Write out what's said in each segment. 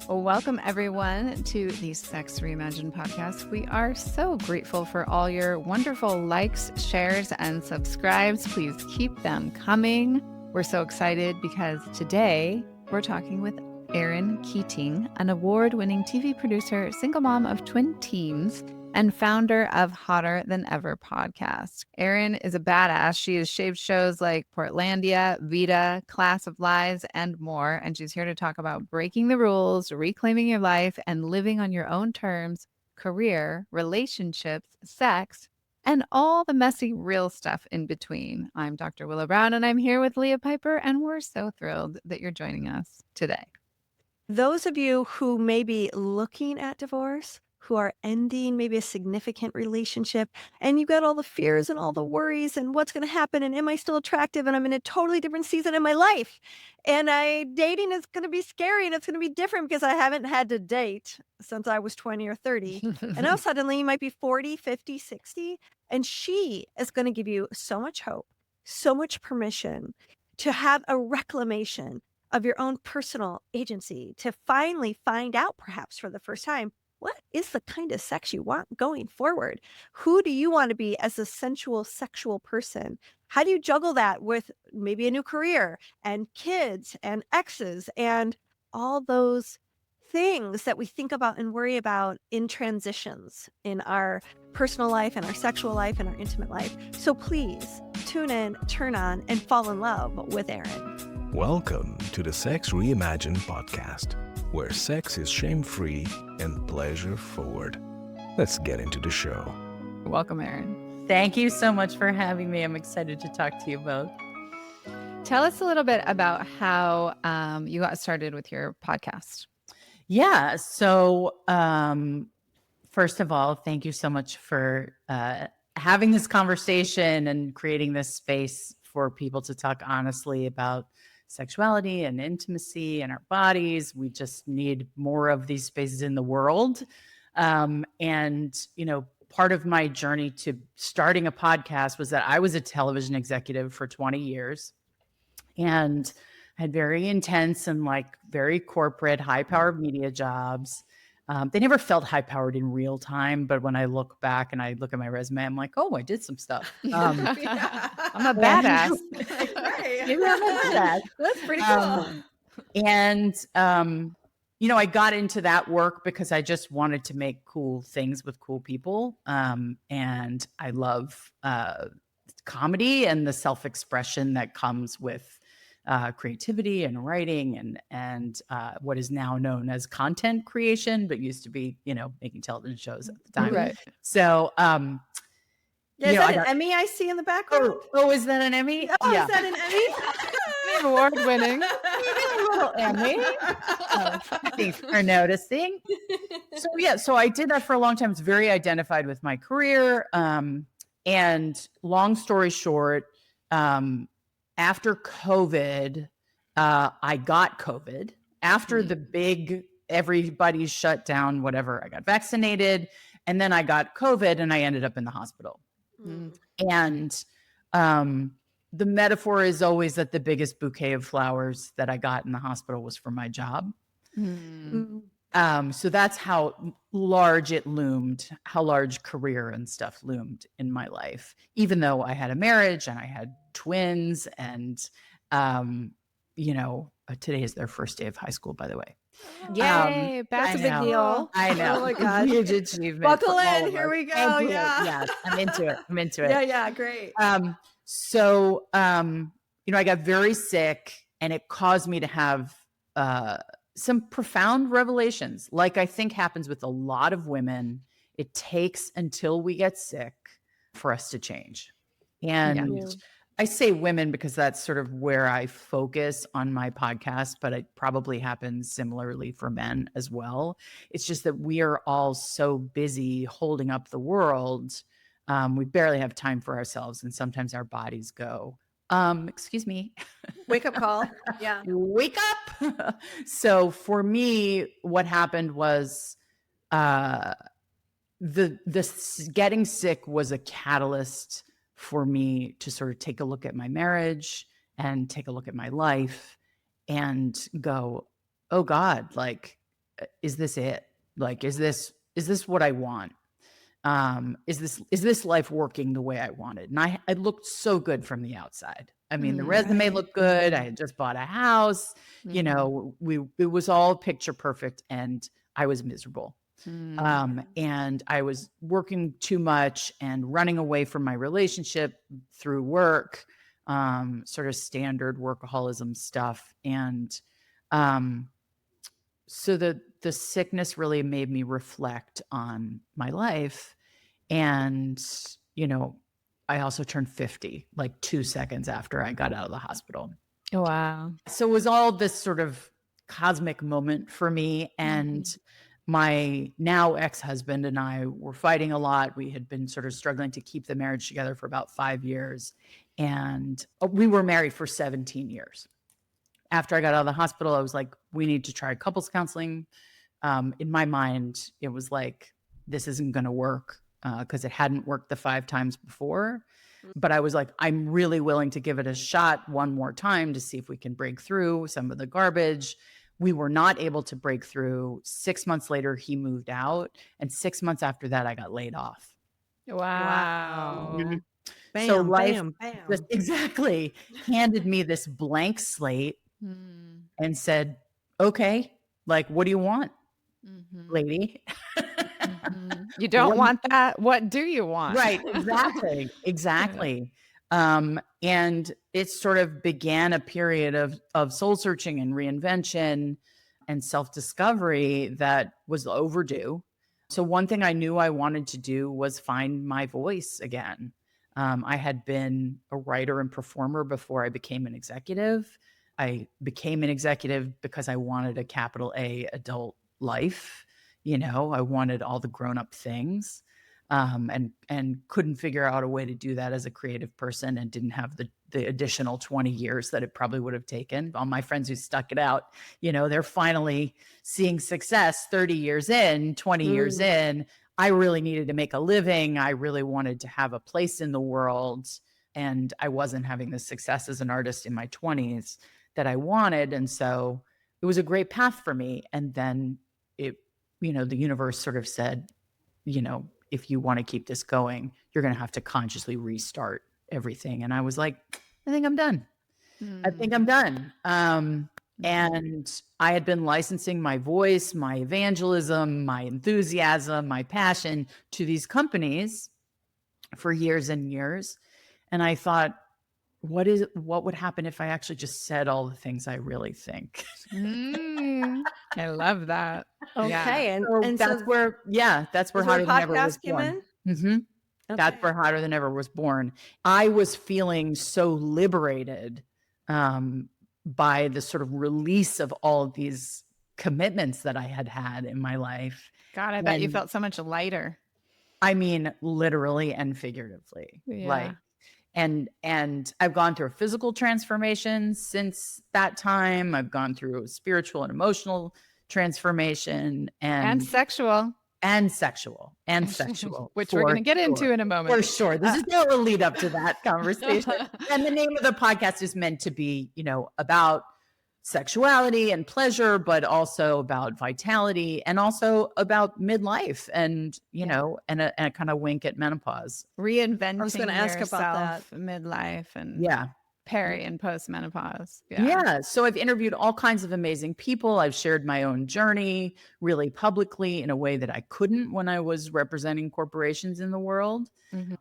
Welcome, everyone, to the Sex Reimagined podcast. We are so grateful for all your wonderful likes, shares, and subscribes. Please keep them coming. We're so excited because today we're talking with Erin Keating, an award-winning TV producer, single mom of twin teens, and founder of Hotter Than Ever podcast. Erin is a badass. She has shaved shows like Portlandia, Vita, Class of Lies, and more. And she's here to talk about breaking the rules, reclaiming your life, and living on your own terms, career, relationships, sex, and all the messy, real stuff in between. I'm Dr. Willow Brown, and I'm here with Leah Piper, and we're so thrilled that you're joining us today. Those of you who may be looking at divorce, who are ending maybe a significant relationship, and you've got all the fears and all the worries and what's going to happen, and am I still attractive, and I'm in a totally different season in my life, and dating is going to be scary, and it's going to be different because I haven't had to date since I was 20 or 30. And now suddenly you might be 40, 50, 60, and she is going to give you so much hope, so much permission to have a reclamation of your own personal agency, to finally find out, perhaps for the first time, what is the kind of sex you want going forward? Who do you want to be as a sensual, sexual person? How do you juggle that with maybe a new career and kids and exes and all those things that we think about and worry about in transitions in our personal life and our sexual life and our intimate life? So please tune in, turn on, and fall in love with Erin. Welcome to the Sex Reimagined podcast, where sex is shame-free and pleasure-forward. Let's get into the show. Welcome, Erin. Thank you so much for having me. I'm excited to talk to you both. Tell us a little bit about how you got started with your podcast. Yeah. So, first of all, thank you so much for having this conversation and creating this space for people to talk honestly about sexuality and intimacy and our bodies. We just need more of these spaces in the world. And, part of my journey to starting a podcast was that I was a television executive for 20 years and had very intense and very corporate, high-powered media jobs. They never felt high-powered in real time, but when I look back and I look at my resume, I'm like, oh, I did some stuff. I'm a badass. Maybe I'm a badass. That's pretty cool. And I got into that work because I just wanted to make cool things with cool people. And I love comedy and the self-expression that comes with creativity and writing and what is now known as content creation, but used to be, making television shows at the time. Right. So, Is that an Emmy I see in the background? Oh, is that an Emmy? Oh, Yeah. is that an Emmy? Award winning. A little Emmy. Thanks for noticing. So I did that for a long time. I was very identified with my career. And long story short, after COVID, I got COVID. After the big, everybody's shut down, whatever, I got vaccinated. And then I got COVID and I ended up in the hospital. And the metaphor is always that the biggest bouquet of flowers that I got in the hospital was for my job. So that's how large it loomed, how large career and stuff loomed in my life, even though I had a marriage and I had twins and, today is their first day of high school, by the way. Yay. That's a big deal. I know. Oh my God. Huge achievement. Buckle for all in. of Here us. we go. Thank you. Yeah. Yes, I'm into it. Yeah, great. So, I got very sick and it caused me to have some profound revelations. Like I think happens with a lot of women. It takes until we get sick for us to change. And Yeah. I say women because that's sort of where I focus on my podcast, but it probably happens similarly for men as well. It's just that we are all so busy holding up the world. We barely have time for ourselves. And sometimes our bodies go, excuse me. Wake up call. Yeah. Wake up. So for me, what happened was the getting sick was a catalyst for me to sort of take a look at my marriage and take a look at my life and go, oh God, like is this it? Like, is this what I want? Is this life working the way I wanted? And I looked so good from the outside. I mean, the resume Right. looked good. I had just bought a house, you know, it was all picture perfect, and I was miserable. And I was working too much and running away from my relationship through work, sort of standard workaholism stuff. And, so the sickness really made me reflect on my life. And, you know, I also turned 50, like 2 seconds after I got out of the hospital. Wow. So it was all this sort of cosmic moment for me. And my now ex-husband and I were fighting a lot. We had been sort of struggling to keep the marriage together for about 5 years. And we were married for 17 years. After I got out of the hospital, I was like, we need to try couples counseling. In my mind, it was like, this isn't going to work, because it hadn't worked the 5 times before. But I was like, I'm really willing to give it a shot one more time to see if we can break through some of the garbage. We were not able to break through. 6 months later, he moved out. And 6 months after that, I got laid off. Wow. Bam, So life bam, bam. just exactly handed me this blank slate and said, okay, like, what do you want, lady? You don't What- want that. What do you want? Right. Exactly. And it sort of began a period of soul searching and reinvention and self-discovery that was overdue. So one thing I knew I wanted to do was find my voice again. I had been a writer and performer before I became an executive. I became an executive because I wanted a capital A adult life. You know, I wanted all the grown-up things, and couldn't figure out a way to do that as a creative person, and didn't have the additional 20 years that it probably would have taken. All my friends who stuck it out, you know, they're finally seeing success 30 years in, 20 years in. I really needed to make a living. I really wanted to have a place in the world, and I wasn't having the success as an artist in my 20s that I wanted. And so it was a great path for me. And then it, you know, the universe sort of said, you know, if you want to keep this going, you're going to have to consciously restart everything. And I was like, I think I'm done. I think I'm done. And I had been licensing my voice, my evangelism, my enthusiasm, my passion to these companies for years and years. And I thought, what would happen if I actually just said all the things I really think? I love that. Okay. So And that's so where Hotter Than Ever was podcast came born. in? That's where Hotter Than Ever was born. I was feeling so liberated by the sort of release of all of these commitments that I had in my life. God, I bet you felt so much lighter. I mean, literally and figuratively. Like, and I've gone through a physical transformation since that time. I've gone through a spiritual and emotional transformation, and sexual, which we're going to get into in a moment. For sure. This is no lead up to that conversation. And the name of the podcast is meant to be, you know, about sexuality and pleasure, but also about vitality, and also about midlife, and, you know, and a kind of wink at menopause. Reinventing I was going to ask about that. Midlife and peri and postmenopause. Yeah. So I've interviewed all kinds of amazing people. I've shared my own journey really publicly in a way that I couldn't when I was representing corporations in the world.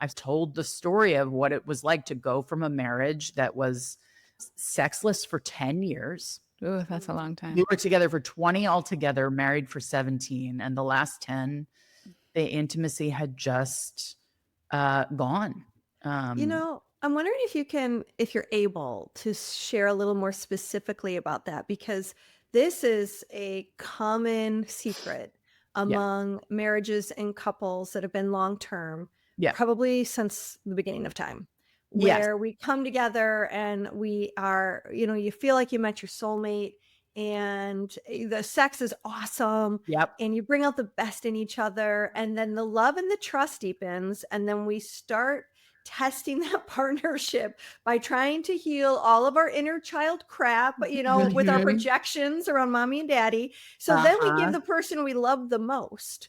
I've told the story of what it was like to go from a marriage that was sexless for 10 years. Ooh, that's a long time. We were together for 20 altogether, married for 17. And the last 10, the intimacy had just gone. You know, I'm wondering if you're able to share a little more specifically about that, because this is a common secret among marriages and couples that have been long-term, probably since the beginning of time, where we come together and we are, you know, you feel like you met your soulmate, and the sex is awesome. And you bring out the best in each other, and then the love and the trust deepens, and then we start testing that partnership by trying to heal all of our inner child crap, with our projections around mommy and daddy. So then we give the person we love the most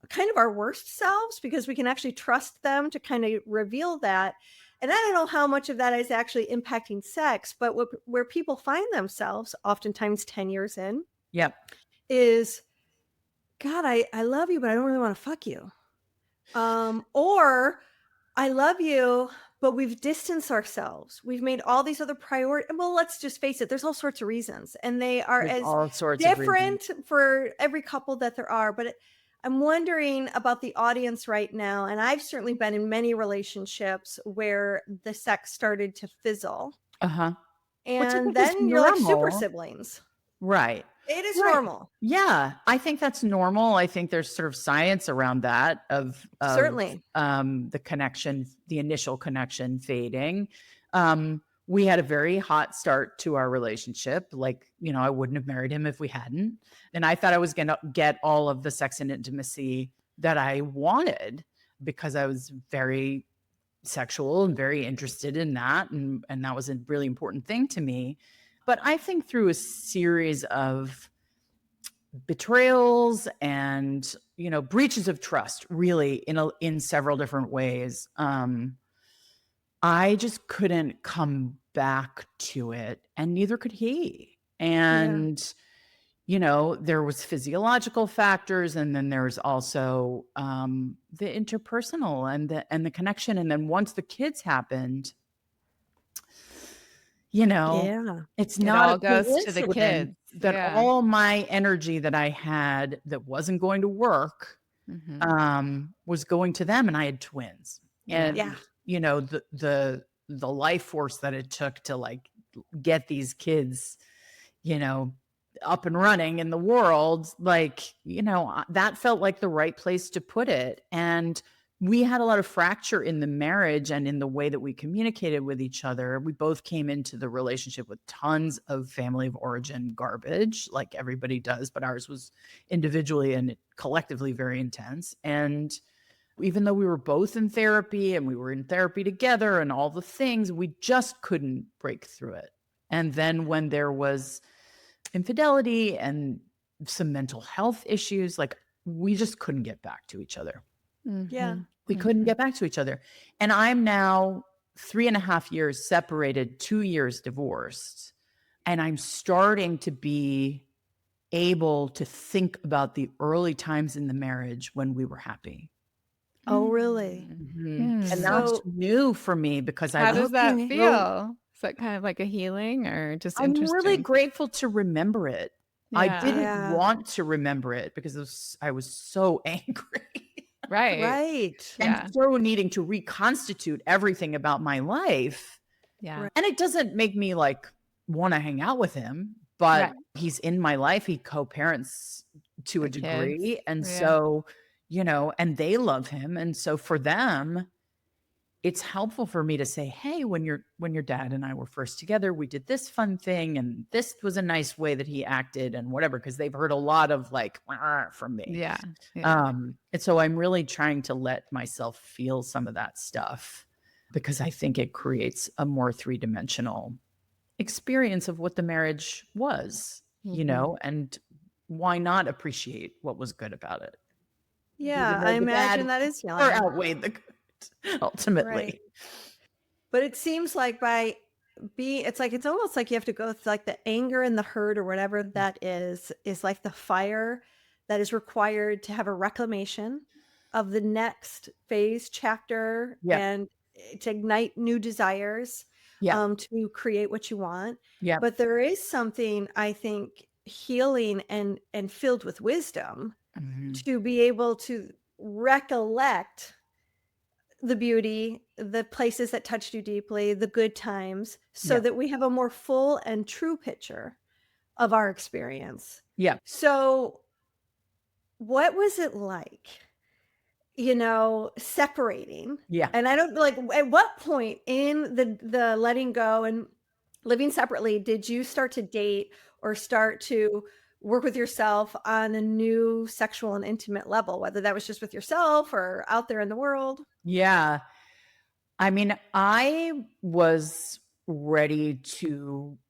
kind of our worst selves, because we can actually trust them to kind of reveal that. And I don't know how much of that is actually impacting sex, but where people find themselves oftentimes 10 years in is, God, I love you, but I don't really want to fuck you. Or I love you, but we've distanced ourselves. We've made all these other priorities. Well, let's just face it. There's all sorts of reasons, and they are as different for every couple that there are. But I'm wondering about the audience right now. And I've certainly been in many relationships where the sex started to fizzle. And then you're like super siblings. Right. It is normal. Yeah. I think that's normal. I think there's sort of science around that of certainly the connection, the initial connection fading. We had a very hot start to our relationship. Like, I wouldn't have married him if we hadn't. And I thought I was going to get all of the sex and intimacy that I wanted because I was very sexual and very interested in that. And that was a really important thing to me. But I think through a series of betrayals and, breaches of trust, really in several different ways, I just couldn't come back to it, and neither could he. And, there was physiological factors, and then there's also the interpersonal and the connection. And then once the kids happened, it's not all goes to the kids that all my energy that I had that wasn't going to work was going to them, and I had twins. And the life force that it took to like get these kids, up and running in the world, like, that felt like the right place to put it. And we had a lot of fracture in the marriage and in the way that we communicated with each other. We both came into the relationship with tons of family of origin garbage, like everybody does, but ours was individually and collectively very intense. And even though we were both in therapy and we were in therapy together and all the things, we just couldn't break through it. And then when there was infidelity and some mental health issues, like we just couldn't get back to each other. We couldn't get back to each other. And I'm now 3.5 years separated, 2 years divorced. And I'm starting to be able to think about the early times in the marriage when we were happy. Oh, really? And that's new for me because how does that feel? Is that kind of like a healing or just interesting? I'm really grateful to remember it. I didn't want to remember it because I was so angry. Right. And so needing to reconstitute everything about my life. Yeah. And it doesn't make me like want to hang out with him, but he's in my life. He co-parents to a degree. Kids. And so, and they love him. And so for them, it's helpful for me to say, hey, when your dad and I were first together, we did this fun thing. And this was a nice way that he acted and whatever, because they've heard a lot of like from me. Yeah. And so I'm really trying to let myself feel some of that stuff because I think it creates a more 3-dimensional experience of what the marriage was, and why not appreciate what was good about it? Yeah, I imagine that is or outweighed the good. Ultimately. Right. But it seems like it's almost like you have to go through like the anger and the hurt or whatever that is like the fire that is required to have a reclamation of the next phase chapter and to ignite new desires to create what you want. But there is something, I think, healing and filled with wisdom to be able to recollect the beauty, the places that touched you deeply, the good times, so that we have a more full and true picture of our experience. So what was it like, separating? And I don't like, at what point in the letting go and living separately did you start to date or start to work with yourself on a new sexual and intimate level, whether that was just with yourself or out there in the world? I mean, I was ready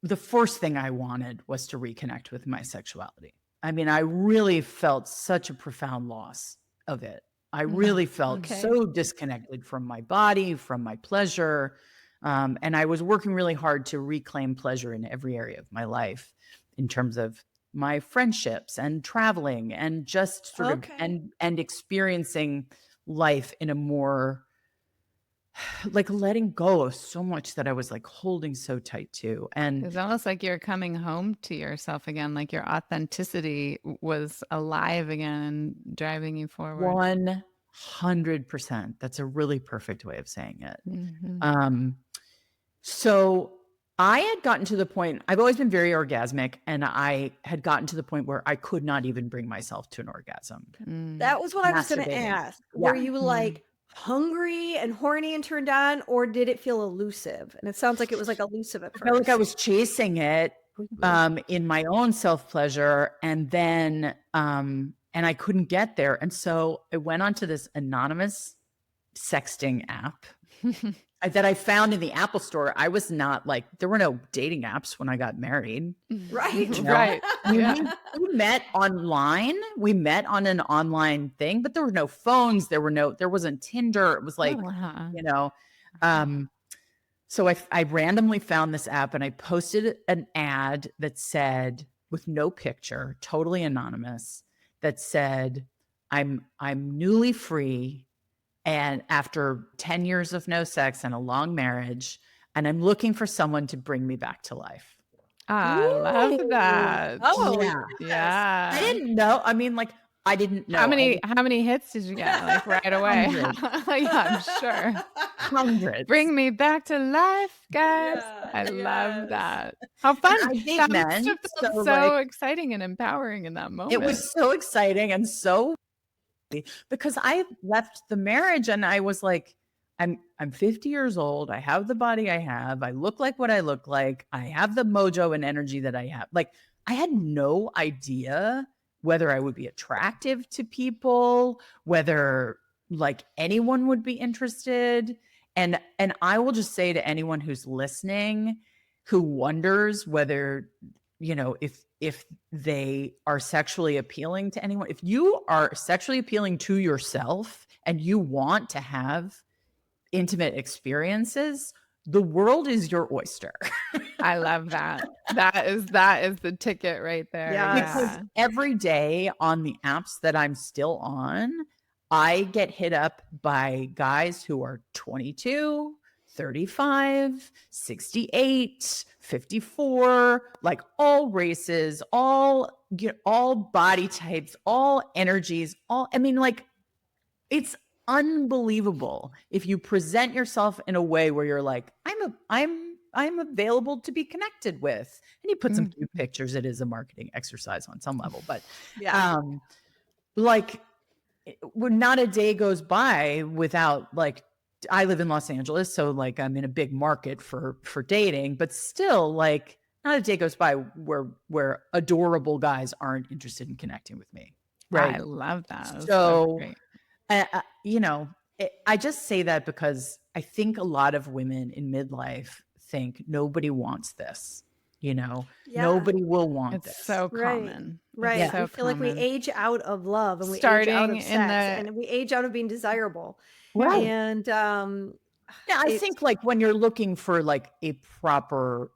the first thing I wanted was to reconnect with my sexuality. I mean, I really felt such a profound loss of it. I really felt so disconnected from my body, from my pleasure. And I was working really hard to reclaim pleasure in every area of my life in terms of my friendships and traveling and just sort of and experiencing life in a more like letting go of so much that I was like holding so tight to. And it's almost like you're coming home to yourself again, like your authenticity was alive again and driving you forward. 100%. That's a really perfect way of saying it. Mm-hmm. So I had gotten to the point, I've always been very orgasmic, and I had gotten to the point where I could not even bring myself to an orgasm. That was what I was going to ask. Were you like hungry and horny and turned on, or did it feel elusive? And it sounds like it was like elusive at first. I felt like I was chasing it in my own self-pleasure, and then and I couldn't get there. And so I went onto this anonymous sexting app that I found in the Apple store. I was not like, there were no dating apps when I got married. Right. You know? Right. We met online. We met on an online thing, but there were no phones. There wasn't Tinder. It was like, so I randomly found this app and I posted an ad that said, with no picture, totally anonymous, that said, I'm newly free. And after 10 years of no sex and a long marriage, and I'm looking for someone to bring me back to life. I love that. Oh, yeah. I didn't know. I mean, like, I didn't know. How many hits did you get like right away? Yeah, I'm sure. Hundreds. Bring me back to life, guys. I love that. How fun. That must have felt exciting and empowering in that moment. It was so exciting and so because I left the marriage and I was like, I'm 50 years old. I have the body I have. I look like what I look like. I have the mojo and energy that I have. Like, I had no idea whether I would be attractive to people, whether like anyone would be interested. And I will just say to anyone who's listening, who wonders whether, if they are sexually appealing to anyone, if you are sexually appealing to yourself and you want to have intimate experiences, the world is your oyster. I love that. That is the ticket right there. Yeah. Because every day on the apps that I'm still on, I get hit up by guys who are 22, 35, 68, 54, like all races, all body types, all energies, it's unbelievable if you present yourself in a way where you're like, I'm available to be connected with, and you put some cute pictures. It is a marketing exercise on some level, but not a day goes by without like, I live in Los Angeles, so like I'm in a big market for dating, but still like not a day goes by where adorable guys aren't interested in connecting with me. Right. I love that. So I just say that because I think a lot of women in midlife think nobody wants this, nobody will want this. It's so common. Right. Yeah. I feel like we age out of love and we age out of sex and we age out of being desirable. Right. And I think like when you're looking for like a proper,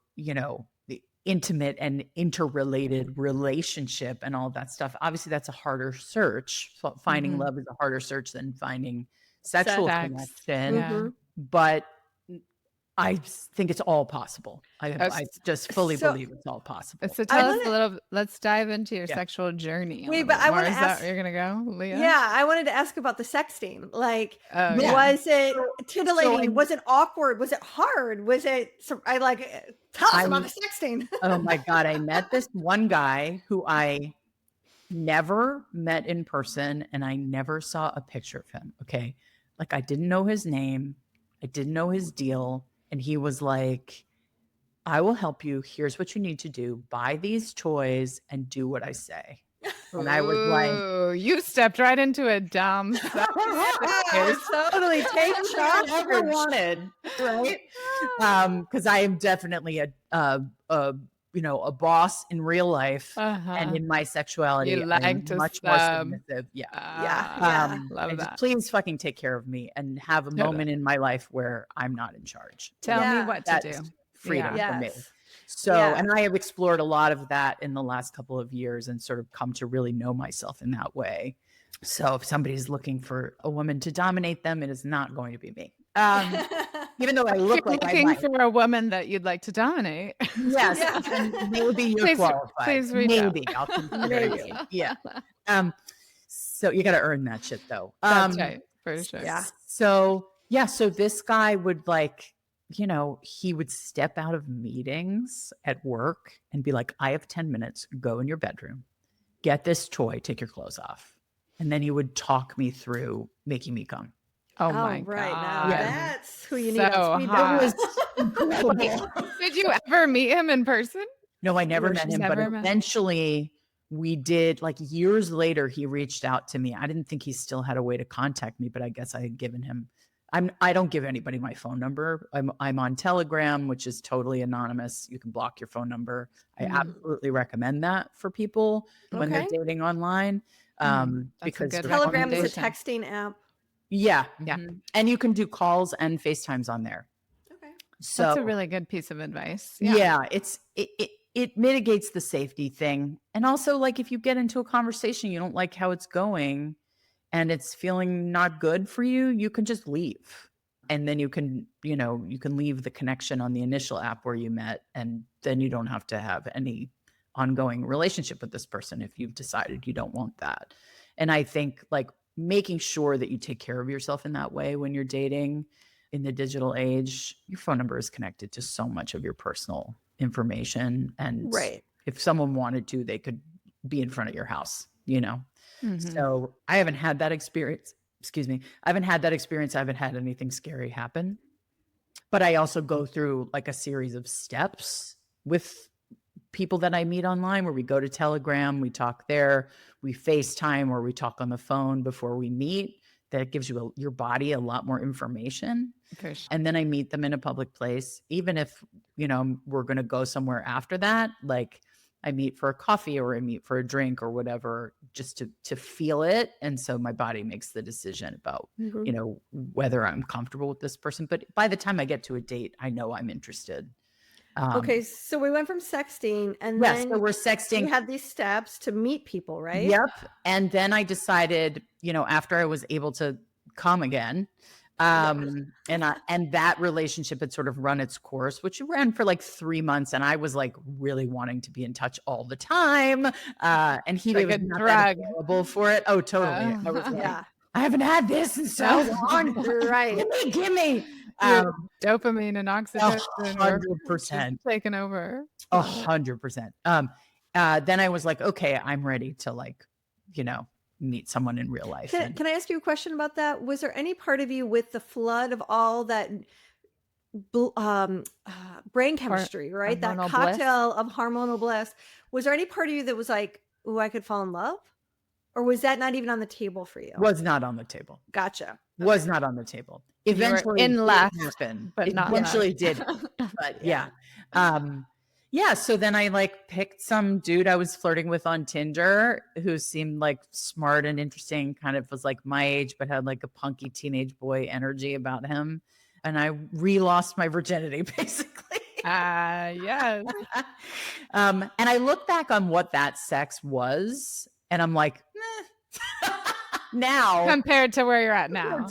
intimate and interrelated relationship and all that stuff, obviously that's a harder search. Finding love is a harder search than finding sexual connection. But I think it's all possible. I just fully believe it's all possible. So tell us a little, let's dive into your sexual journey. Wait, but I want to ask. Is that where you're going to go, Leah? Yeah, I wanted to ask about the sexting. Like, was it titillating? Was it awkward? Was it hard? Was it, tell us about the sexting. Oh my God. I met this one guy who I never met in person and I never saw a picture of him. Okay. Like I didn't know his name. I didn't know his deal. And he was like, I will help you. Here's what you need to do. Buy these toys and do what I say. And I was like, Ooh, you stepped right into a dumb Totally take I charge. ever wanted, right? Because I am definitely a boss in real life, and in my sexuality, You I am like to much more sub. submissive. Yeah. Yeah. Love And that. just please fucking take care of me and have a moment in my life where I'm not in charge. Tell me Yeah. what to That's do. freedom for me. Yes. So, Yeah. and I have explored a lot of that in the last couple of years and sort of come to really know myself in that way. So if somebody's looking for a woman to dominate them, it is not going to be me. Even though I look You're like I looking might. for a woman that you'd like to dominate. Yes, Yeah. and maybe you're Please- qualified. please reach out. Maybe I'll consider Maybe. you. Yeah. So you got to earn that shit though. That's right, for sure. Yeah. So this guy would like, he would step out of meetings at work and be like, I have 10 minutes, go in your bedroom, get this toy, take your clothes off. And then he would talk me through making me come. Oh my right. God. Now that's who you need So on speed hot. dial. Incredible. Did you ever meet him in person? No, I never Or met she's him, but never met- eventually we did. Like years later, he reached out to me. I didn't think he still had a way to contact me, but I guess I had given him. I don't give anybody my phone number. I'm on Telegram, which is totally anonymous. You can block your phone number. I absolutely recommend that for people when they're Okay. dating online. That's a Because good Telegram is a recommendation. texting app. yeah, Yeah. and you can do calls and FaceTimes on there. Okay. So That's a really good piece of advice. yeah, it mitigates the safety thing. And also, like, if you get into a conversation, you don't like how it's going and it's feeling not good for you, you can just leave. And then you can leave the connection on the initial app where you met, and then you don't have to have any ongoing relationship with this person if you've decided you don't want that. And I think like making sure that you take care of yourself in that way when you're dating in the digital age, your phone number is connected to so much of your personal information. And Right. if someone wanted to, they could be in front of your house, Mhm. So I haven't had that experience. Excuse me. I haven't had that experience. I haven't had anything scary happen. But I also go through like a series of steps with people that I meet online where we go to Telegram, we talk there, we FaceTime, or we talk on the phone before we meet. That gives you your body a lot more information. For sure. And then I meet them in a public place. Even if, we're going to go somewhere after that, like I meet for a coffee or I meet for a drink or whatever, just to feel it. And so my body makes the decision about, Mhm. Whether I'm comfortable with this person. But by the time I get to a date, I know I'm interested. Okay, so we went from sexting and Yes, then so we're you Sexting. had these steps to meet people, right? Yep. And then I decided, after I was able to come again, and that relationship had sort of run its course, which ran for like 3 months. And I was like really wanting to be in touch all the time. And he Like was a not drug. that available for it. Oh, totally. I was like, Yeah. I haven't had this in so long. Right. Give me. Your dopamine and oxytocin are 100%. taken over. 100%. Then I was like, okay, I'm ready to meet someone in real life. Can I ask you a question about that? Was there any part of you with the flood of all that brain chemistry, right? That hormonal bliss? cocktail of hormonal bliss. Was there any part of you that was like, "Ooh, I could fall in love," or was that not even on the table for you? Was not on the table. Gotcha. Was not on the table. were Eventually in did lust, happen. but not Eventually lust. did. But yeah. So then I picked some dude I was flirting with on Tinder who seemed like smart and interesting, kind of was like my age, but had like a punky teenage boy energy about him. And I re-lost my virginity basically. Yes. And I look back on what that sex was and I'm like, now Compared to where you're at now.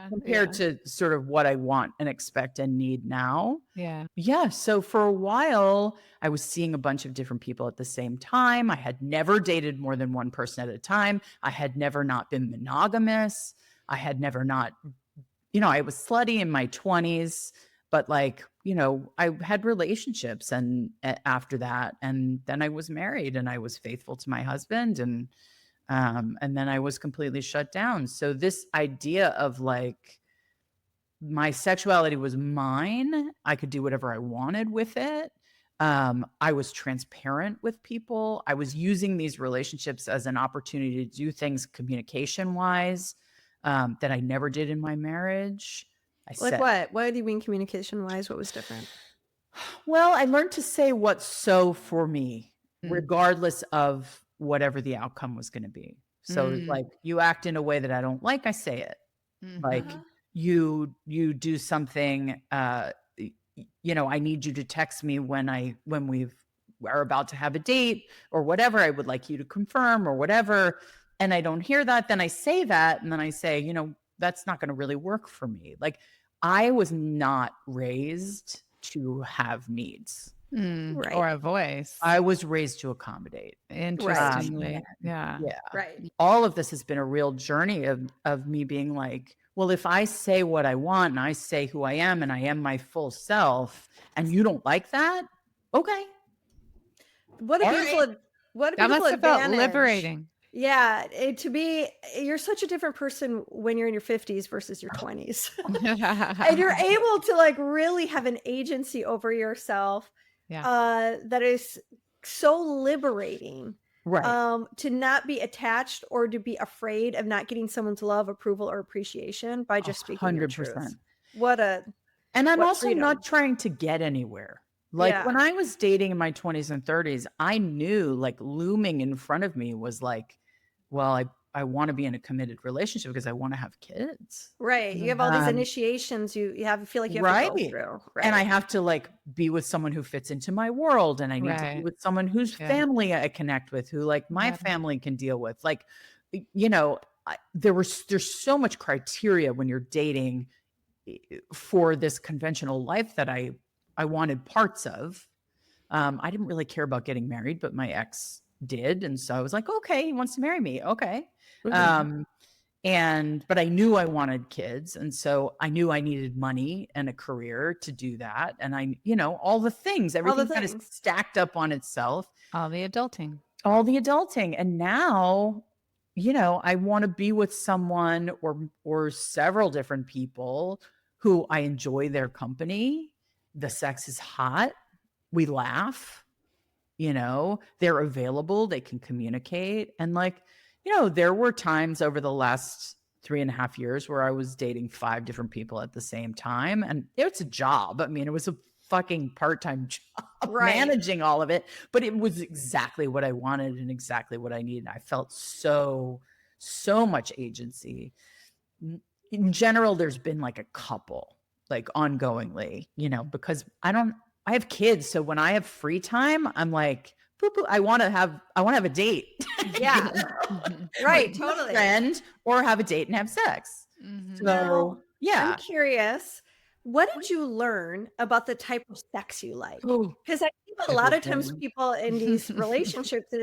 compared to sort of what I want and expect and need now. Yeah. Yeah. So for a while, I was seeing a bunch of different people at the same time. I had never dated more than one person at a time. I had never not been monogamous. I had never not, I was slutty in my 20s, but I had relationships and after that, and then I was married and I was faithful to my husband and then I was completely shut down. So this idea of my sexuality was mine. I could do whatever I wanted with it. I was transparent with people. I was using these relationships as an opportunity to do things communication wise that I never did in my marriage. Like what? What do you mean communication wise? What was different? Well, I learned to say what's so for me, regardless of whatever the outcome was going to be. So like you act in a way that I don't like, I say it. Like you do something, you know, I need you to text me when we are about to have a date or whatever. I would like you to confirm or whatever. And I don't hear that. Then I say that. And then I say, you know, that's not going to really work for me. Like I was not raised to have needs. Right. Or a voice. I was raised to accommodate. Interestingly. Yeah. Right. All of this has been a real journey of me being like, well, if I say what I want and I say who I am and I am my full self and you don't like that, okay. What a beautiful, what a that beautiful must have felt advantage. liberating. Yeah, you're such a different person when you're in your 50s versus your 20s. And you're able to like really have an agency over yourself that is so liberating. Right. To not be attached or to be afraid of not getting someone's love, approval, or appreciation by just speaking your truth. 100%. And I'm also freedom. not trying to get anywhere. Like when I was dating in my 20s and 30s, I knew like looming in front of me was like, well, I want to be in a committed relationship because I want to have kids. Right. You have all these initiations you feel like you have to go through. Right. And I have to like be with someone who fits into my world. And I need to be with someone whose family I connect with, who like my family can deal with. Like, you know, there's so much criteria when you're dating for this conventional life that I wanted parts of. I didn't really care about getting married, but my ex did. And so I was like, okay, he wants to marry me. Okay. But I knew I wanted kids. And so I knew I needed money and a career to do that. And I, you know, all the things, everything kind of stacked up on itself. All the adulting. And now, you know, I want to be with someone or several different people who I enjoy their company. The sex is hot. We laugh. You know, they're available, they can communicate. And like, you know, there were times over the last 3.5 years where I was dating 5 different people at the same time. And it's a job. I mean, it was a fucking part-time job managing all of it, but it was exactly what I wanted and exactly what I needed. I felt so much agency. In general, there's been like a couple, like ongoingly, you know, because I have kids. So when I have free time, I'm like, I want to have a date. Yeah. Right. Totally. Friend or have a date and have sex. Mm-hmm. So I'm curious, what did you learn about the type of sex you like? Because I think a lot of times people in these relationships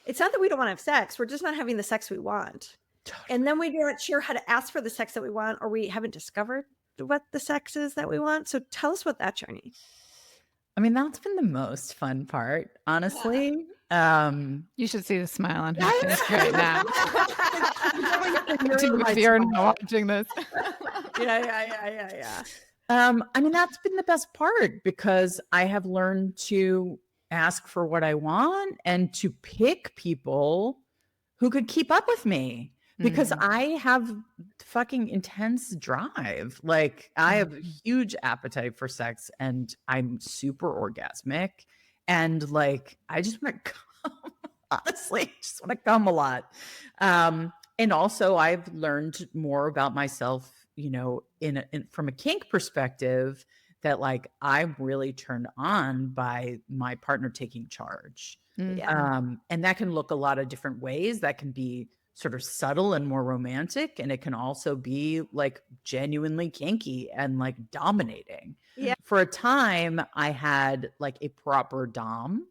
it's not that we don't want to have sex. We're just not having the sex we want. Totally. And then we're not sure how to ask for the sex that we want, or we haven't discovered what the sex is that we want. So tell us what that journey. I mean, that's been the most fun part, honestly. You should see the smile on her face right now. If you're not watching this. Yeah. I mean, that's been the best part because I have learned to ask for what I want and to pick people who could keep up with me. Because I have fucking intense drive. Like I have a huge appetite for sex and I'm super orgasmic. And like, I just want to come, honestly, just want to come a lot. And also I've learned more about myself, you know, from a kink perspective that like, I'm really turned on by my partner taking charge. And that can look a lot of different ways. That can be sort of subtle and more romantic. And it can also be like genuinely kinky and like dominating. Yeah. For a time I had like a proper dom,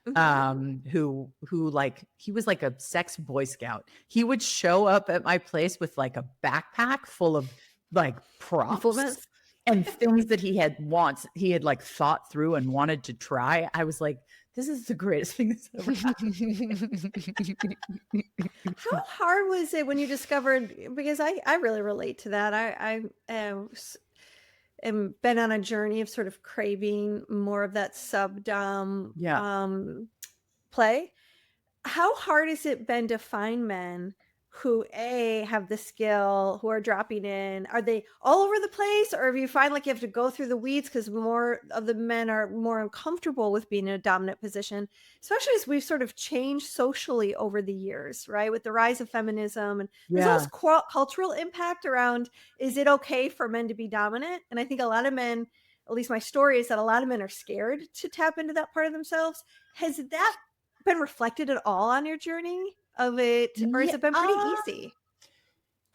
who like, he was like a sex Boy Scout. He would show up at my place with like a backpack full of like props and things that he had like thought through and wanted to try. I was like, this is the greatest thing that's ever happened. How hard was it when you discovered, because I really relate to that. been on a journey of sort of craving more of that sub-dom play. How hard has it been to find men who have the skill, who are dropping in? Are they all over the place, or do you find like you have to go through the weeds because more of the men are more uncomfortable with being in a dominant position, especially as we've sort of changed socially over the years, right? With the rise of feminism, and there's all this cultural impact around, is it okay for men to be dominant? And I think a lot of men, at least my story is that a lot of men are scared to tap into that part of themselves. Has that been reflected at all on your journey of it, or has it been pretty easy?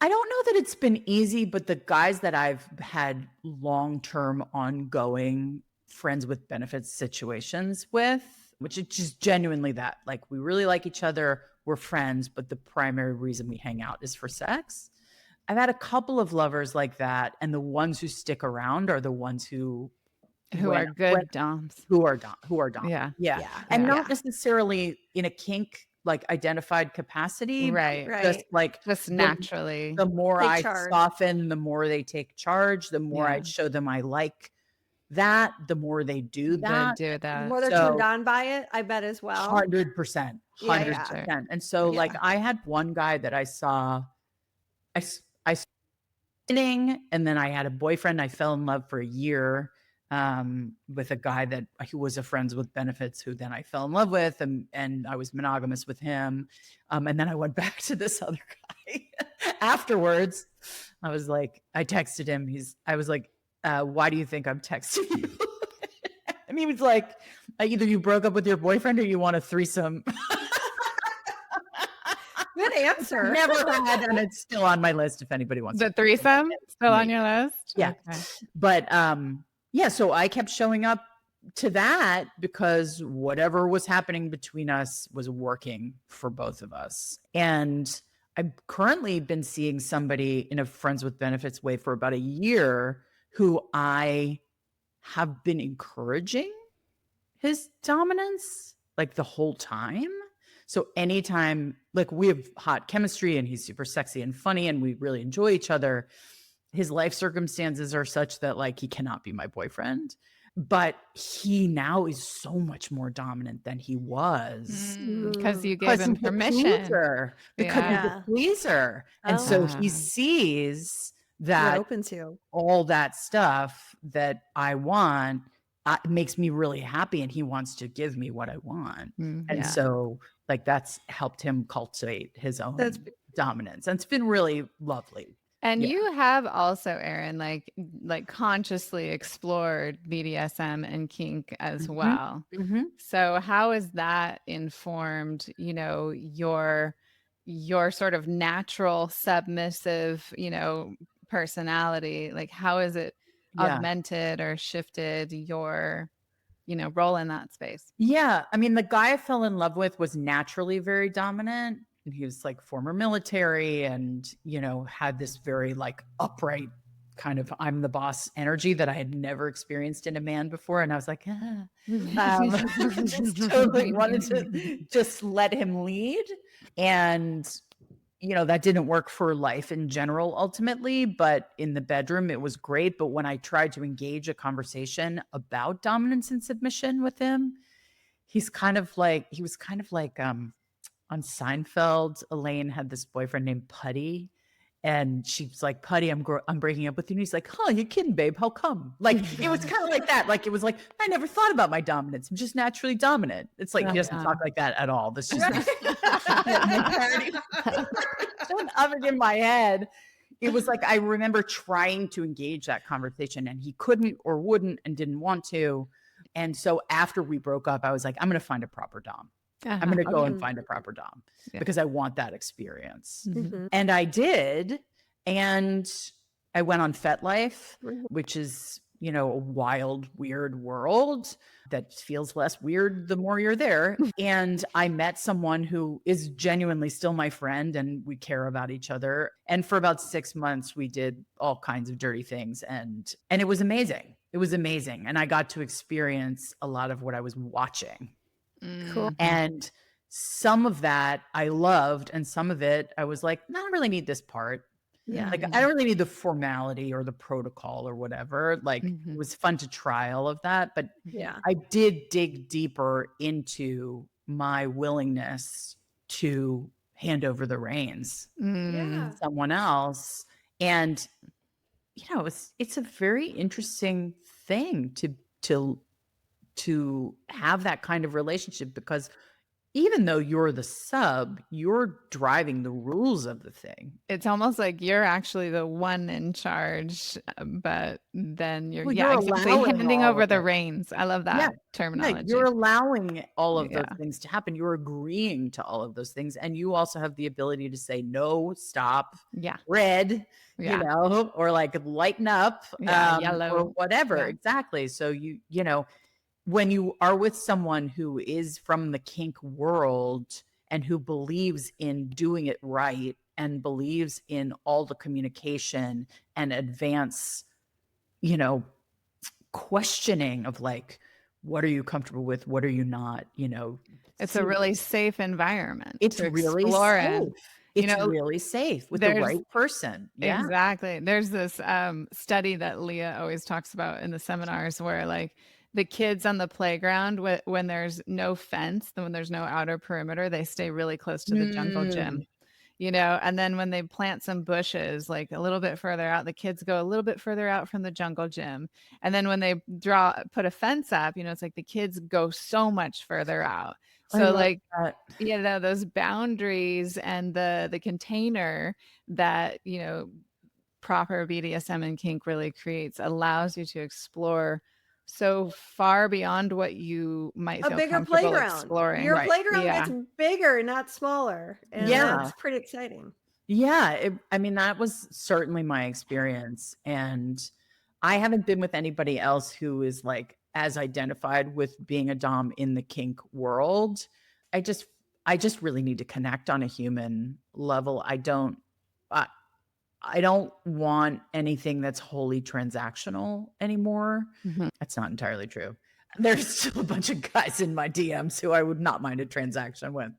I don't know that it's been easy, but the guys that I've had long-term ongoing friends with benefits situations with, which is just genuinely that, like, we really like each other, we're friends, but the primary reason we hang out is for sex. I've had a couple of lovers like that, and the ones who stick around are the ones who are good doms, who are dom. Yeah. And not necessarily in a kink like identified capacity, right? Just naturally. The more I soften, the more they take charge. The more I show them I like that, the more they do that. The more they're turned on by it, I bet as well. 100%. And so, like, I had one guy that I saw. And then I had a boyfriend. I fell in love for a year with a guy that who was a friends with benefits, who then I fell in love with, and I was monogamous with him. And then I went back to this other guy afterwards. I texted him. I was like, why do you think I'm texting you? And he was like, either you broke up with your boyfriend or you want a threesome. Good answer. Never had, and it's still on my list if anybody wants the threesome. Still on your list? Yeah. Okay. But so I kept showing up to that because whatever was happening between us was working for both of us. And I've currently been seeing somebody in a friends with benefits way for about a year who I have been encouraging his dominance like the whole time. So anytime, like, we have hot chemistry and he's super sexy and funny and we really enjoy each other, his life circumstances are such that, like, he cannot be my boyfriend. But he now is so much more dominant than he was. Because you gave him permission. Because he's a pleaser. And so he sees that open to all that stuff that I want makes me really happy, and he wants to give me what I want. And so, like, that's helped him cultivate his own dominance. And it's been really lovely. And you have also, Erin, like consciously explored BDSM and kink as well. So how has that informed, your sort of natural submissive, personality? Like, how is it augmented or shifted your, role in that space? Yeah. I mean, the guy I fell in love with was naturally very dominant. And he was like former military and, had this very like upright kind of I'm the boss energy that I had never experienced in a man before. And I was like, just totally wanted to just let him lead. And, that didn't work for life in general, ultimately, but in the bedroom, it was great. But when I tried to engage a conversation about dominance and submission with him, he was kind of like, on Seinfeld, Elaine had this boyfriend named Putty, and she's like, Putty, I'm breaking up with you. And he's like, huh, you kidding, babe? How come? Like, it was kind of like that. Like, it was like, I never thought about my dominance. I'm just naturally dominant. It's like, he doesn't talk like that at all. This is don't have it in my head. It was like, I remember trying to engage that conversation and he couldn't or wouldn't and didn't want to. And so after we broke up, I was like, I'm going to find a proper dom. I'm going to go and find a proper dom because I want that experience. And I did. And I went on FetLife, which is, a wild, weird world that feels less weird the more you're there. And I met someone who is genuinely still my friend and we care about each other. And for about 6 months, we did all kinds of dirty things. And it was amazing. It was amazing. And I got to experience a lot of what I was watching. Cool. And some of that I loved, and some of it I was like, no, I don't really need this part. Yeah. Like, I don't really need the formality or the protocol or whatever. Like, Mhm. it was fun to try all of that, but Yeah. I did dig deeper into my willingness to hand over the reins Yeah. to someone else. And, it's a very interesting thing to have that kind of relationship, because even though you're the sub, you're driving the rules of the thing. It's almost like you're actually the one in charge, but then you're, Well, yeah, you're exactly, allowing handing all over of the it. reins. I love Yeah. that Yeah, terminology. you're allowing all of those Yeah. things to happen. You're agreeing to all of those things. And you also have the ability to say, no, stop, Yeah. red, Yeah. or like lighten up, Yeah, or yellow. whatever. Yeah. Exactly. So when you are with someone who is from the kink world and who believes in doing it right and believes in all the communication and advance, questioning of like, what are you comfortable with? What are you not? It's a really safe environment it's to really explore safe. in. It's really safe with the there's right person. Yeah. exactly. There's this study that Leah always talks about in the seminars where like the kids on the playground, when there's no fence, when there's no outer perimeter, they stay really close to the jungle gym. And then when they plant some bushes, like a little bit further out, the kids go a little bit further out from the jungle gym. And then when they put a fence up, it's like the kids go so much further out. So like, that. those boundaries and the container that, proper BDSM and kink really creates allows you to explore so far beyond what you might A feel bigger comfortable playground. exploring. Your Right. playground Yeah. gets bigger, not smaller. And Yeah. that's pretty exciting. Yeah. That was certainly my experience. And I haven't been with anybody else who is like as identified with being a dom in the kink world. I just really need to connect on a human level. I don't want anything that's wholly transactional anymore. Mhm. That's not entirely true. There's still a bunch of guys in my DMs who I would not mind a transaction with,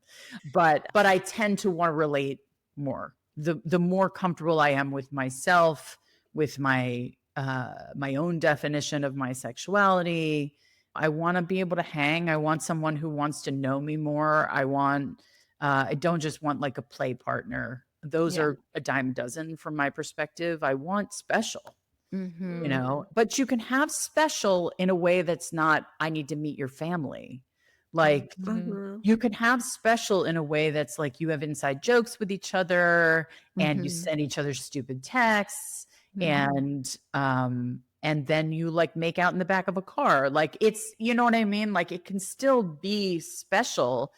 but I tend to want to relate more. The more comfortable I am with myself, with my own definition of my sexuality, I want to be able to hang. I want someone who wants to know me more. I don't just want like a play partner. Those are a dime a dozen from my perspective. I want special. But you can have special in a way that's not, I need to meet your family. Like you can have special in a way that's like you have inside jokes with each other and you send each other stupid texts and then you like make out in the back of a car. Like it's, you know what I mean? Like it can still be special.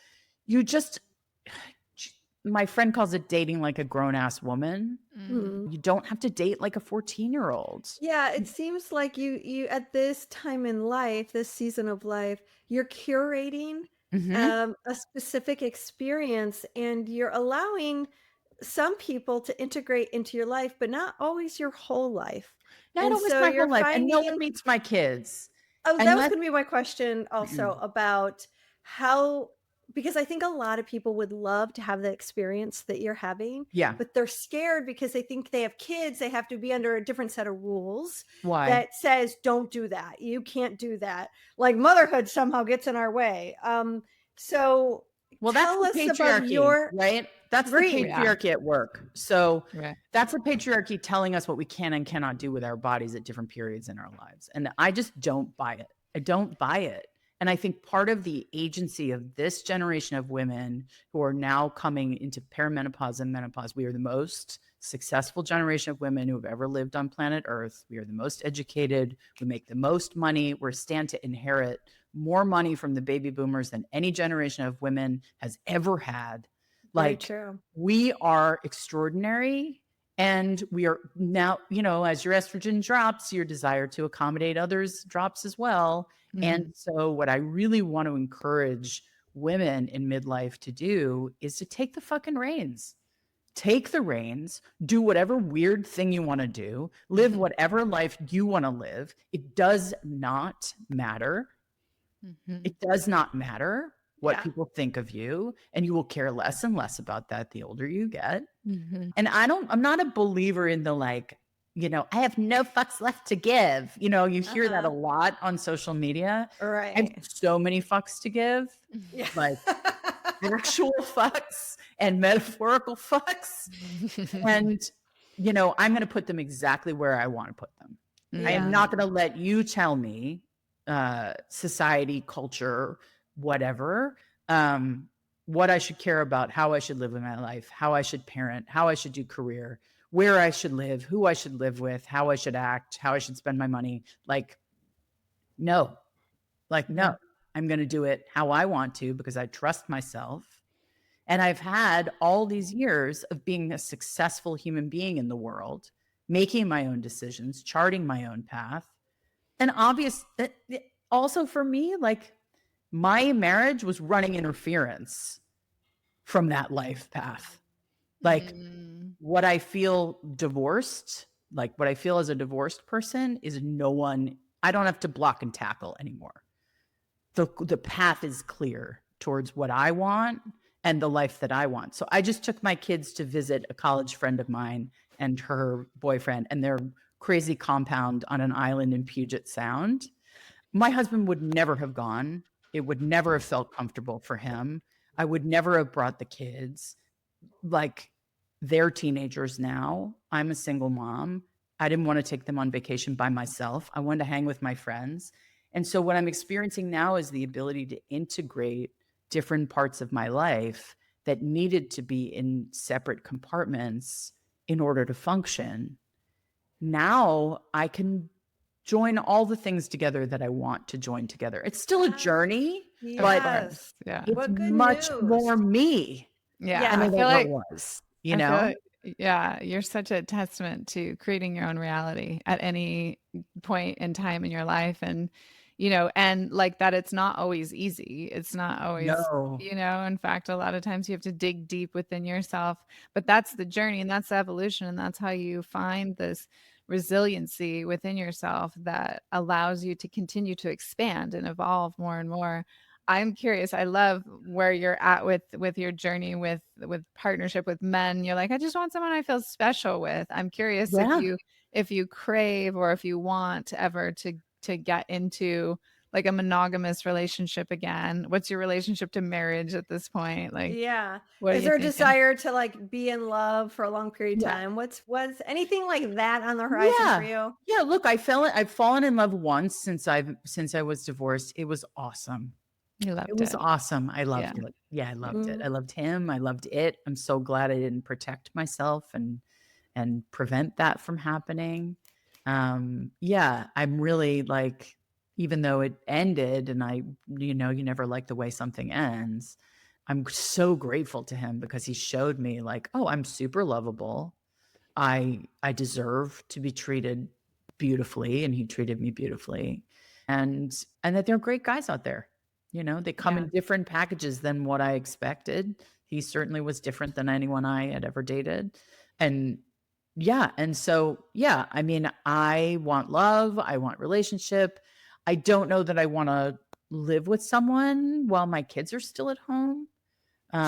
My friend calls it dating like a grown-ass woman. You don't have to date like a 14-year-old. Yeah, it seems like you at this time in life, this season of life, you're curating a specific experience and you're allowing some people to integrate into your life, but not always your whole life. Not always my whole life. And no one meets my kids. Oh, that was going to be my question also about how, because I think a lot of people would love to have the experience that you're having. Yeah. But they're scared because they think they have kids. They have to be under a different set of rules. Why? That says, don't do that. You can't do that. Like motherhood somehow gets in our way. So well, tell that's the us about patriarchy, right? That's the patriarchy at work. So that's the patriarchy telling us what we can and cannot do with our bodies at different periods in our lives. And I just don't buy it. I don't buy it. And I think part of the agency of this generation of women who are now coming into perimenopause and menopause, we are the most successful generation of women who have ever lived on planet Earth. We are the most educated. We make the most money. We're stand to inherit more money from the baby boomers than any generation of women has ever had. Like, we are extraordinary. And we are now, as your estrogen drops, your desire to accommodate others drops as well. And so what I really want to encourage women in midlife to do is to take the fucking reins. Take the reins, do whatever weird thing you want to do, live whatever life you want to live. It does not matter. It does not matter what Yeah. people think of you, and you will care less and less about that the older you get. Mhm. And I'm not a believer in the like, I have no fucks left to give. You hear that a lot on social media. I have Right. so many fucks to give, Yeah. like actual fucks and metaphorical fucks. And, I'm going to put them exactly where I want to put them. I am Yeah. not going to let you tell me, society, culture, whatever, what I should care about, how I should live in my life, how I should parent, how I should do career, where I should live, who I should live with, how I should act, how I should spend my money. No, no, I'm going to do it how I want to because I trust myself. And I've had all these years of being a successful human being in the world, making my own decisions, charting my own path. And also for me, like my marriage was running interference from that life path. Like what I feel divorced, like what I feel as a divorced person is I don't have to block and tackle anymore. The path is clear towards what I want and the life that I want. So I just took my kids to visit a college friend of mine and her boyfriend and their crazy compound on an island in Puget Sound. My husband would never have gone. It would never have felt comfortable for him. I would never have brought the kids. Like they're teenagers now. I'm a single mom. I didn't want to take them on vacation by myself. I wanted to hang with my friends. And so what I'm experiencing now is the ability to integrate different parts of my life that needed to be in separate compartments in order to function. Now I can join all the things together that I want to join together. It's still a journey, but Yes. Yeah. it's What good much news. more me Yeah. than I it feel ever like was, I feel like, yeah, you're such a testament to creating your own reality at any point in time in your life. And, and like that, it's not always easy. It's not always, No. in fact, a lot of times you have to dig deep within yourself, but that's the journey and that's the evolution. And that's how you find this resiliency within yourself that allows you to continue to expand and evolve more and more. I'm curious. I love where you're at with your journey with partnership with men. You're like, I just want someone I feel special with. I'm curious Yeah. if you crave or if you want ever to get into like a monogamous relationship again. What's your relationship to marriage at this point? Like, Yeah. what are Is you there a thinking? desire to like be in love for a long period of Yeah. time? Was anything like that on the horizon for you? Yeah. Look, I've fallen in love once since I was divorced. It was awesome. You loved It was awesome. I loved Yeah. it. Yeah, I loved it. Mhm. I loved him. I loved it. I'm so glad I didn't protect myself and prevent that from happening. Yeah, I'm really like, even though it ended and you never like the way something ends. I'm so grateful to him because he showed me like, oh, I'm super lovable. I deserve to be treated beautifully, and he treated me beautifully. And that there are great guys out there. They come Yeah. in different packages than what I expected. He certainly was different than anyone I had ever dated. And yeah, and so yeah, I mean, I want love, I want relationship. I don't know that I want to live with someone while my kids are still at home. Sure.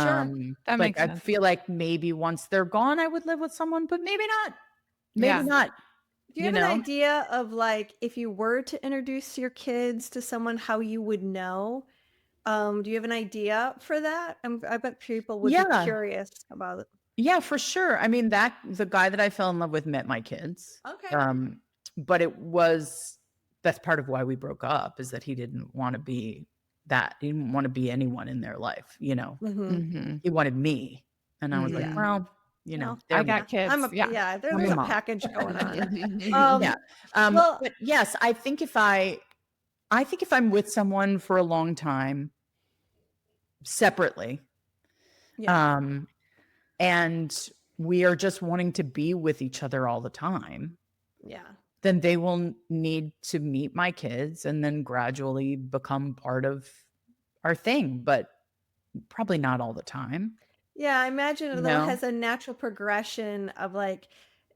That Like makes I sense. feel like maybe once they're gone, I would live with someone, but maybe not. Maybe Yeah. not. Do you have an idea of like if you were to introduce your kids to someone, how you would know? Do you have an idea for that? I bet people would be Yeah. curious about it. Yeah, for sure. I mean, the guy that I fell in love with met my kids. Okay. But that's part of why we broke up, is that he didn't want to be that. He didn't want to be anyone in their life, Mhm. He wanted me. And I was like, Yeah. well, No, I got kids. yeah, I'm there's a a mom. package going on. Yeah. Well, But yes, I think if I'm with someone for a long time separately, yeah. and we are just wanting to be with each other all the time, Yeah. then they will need to meet my kids and then gradually become part of our thing, but probably not all the time. Yeah, I imagine it No. has a natural progression of like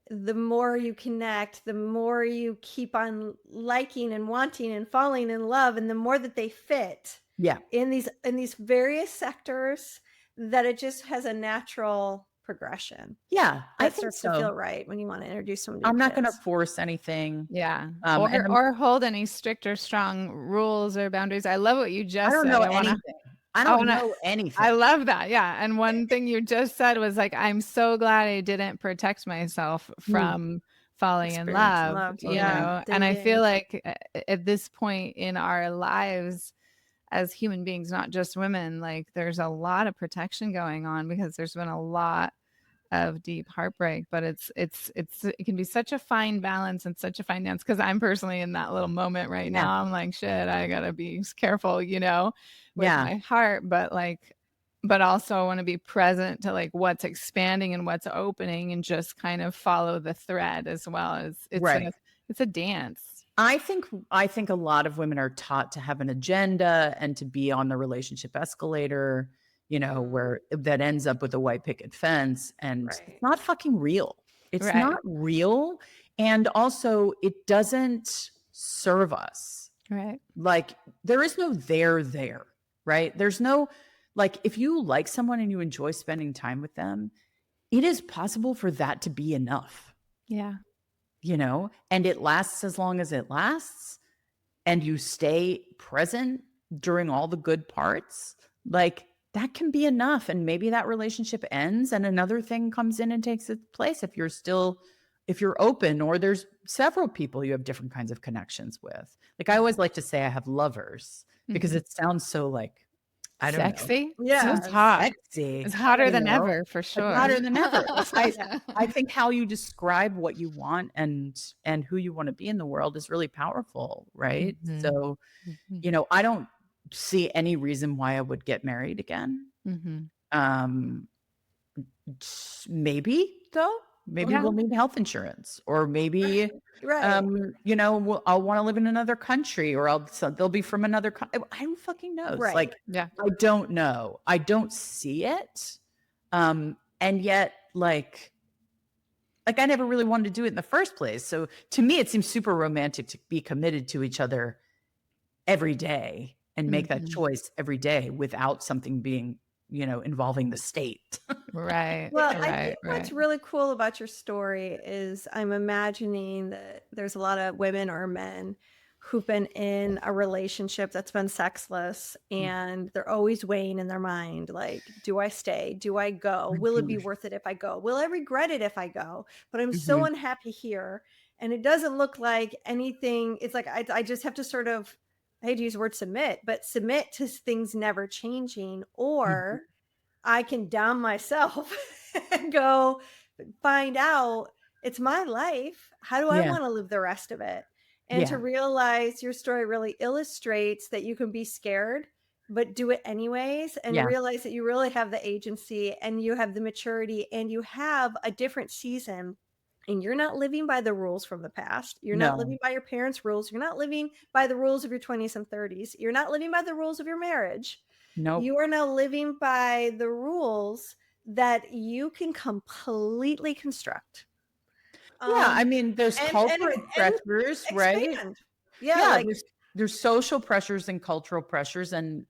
the more you connect, the more you keep on liking and wanting and falling in love, and the more that they fit, Yeah. in these various sectors, that it just has a natural progression. Yeah, I That think starts to feel so. right when you want to introduce someone to I'm your not going to kids. force anything. Yeah. And I'm, Or hold any strict or strong rules or boundaries. I love what you I just don't said. know I want to anything. I I don't want to know I anything. love that. Yeah. And one thing you just said was like, I'm so glad I didn't protect myself from falling in Experiencing love, love, you yeah, know? And I feel dating. like at this point in our lives as human beings, not just women, like there's a lot of protection going on because there's been a lot of deep heartbreak, but it can be such a fine balance and such a fine dance, because I'm personally in that little moment right Yeah. now. I'm like, shit, I gotta be careful, you know, with Yeah. my heart, but also I want to be present to like what's expanding and what's opening, and just kind of follow the thread as well. As Right. It's a dance. I think a lot of women are taught to have an agenda and to be on the relationship escalator, you know, where that ends up with a white picket fence, and Right. it's not fucking real. It's Right. not real, and also it doesn't serve us. Right. Like there is no there, right? There's no, like, if you like someone and you enjoy spending time with them, it is possible for that to be enough, Yeah. you know, and it lasts as long as it lasts, and you stay present during all the good parts. Like that can be enough. And maybe that relationship ends and another thing comes in and takes its place if you're open, or there's several people you have different kinds of connections with. Like I always like to say I have lovers because it sounds so like, I don't know. Sexy. Yeah. It's hot. Sexy. It's hotter you than know? ever, for It's sure. hotter than ever. Yeah. I think how you describe what you want and who you want to be in the world is really powerful, right? Mhm. So, Mhm. you know, I don't see any reason why I would get married again. Mhm. Maybe though, maybe Yeah. we'll need health insurance, or maybe Right. you know, I'll want to live in another country, or they'll be from another country. I don't fucking know. Right. Like, Yeah. I don't know. I don't see it. And yet, like I never really wanted to do it in the first place. So to me, it seems super romantic to be committed to each other every day and make that Mhm. choice every day without something being, you know, involving the state. Right. Well, Right. I think what's Right. really cool about your story is I'm imagining that there's a lot of women or men who've been in a relationship that's been sexless, and they're always weighing in their mind, like, do I stay? Do I go? Will it be worth it if I go? Will I regret it if I go? But I'm so Mhm. unhappy here. And it doesn't look like anything. It's like I just have to sort of, I hate to use the word submit, but submit to things never changing, or I can down myself and go find out it's my life. How do I Yeah. want to live the rest of it? And to Yeah. realize your story really illustrates that you can be scared, but do it anyways, and Yeah. realize that you really have the agency and you have the maturity and you have a different season. And you're not living by the rules from the past. You're not No. living by your parents' rules. You're not living by the rules of your 20s and 30s. You're not living by the rules of your marriage. Nope. You are now living by the rules that you can completely construct. Yeah, I mean, there's And cultural pressures, right? expand. Yeah, Yeah, like there's social pressures and cultural pressures, and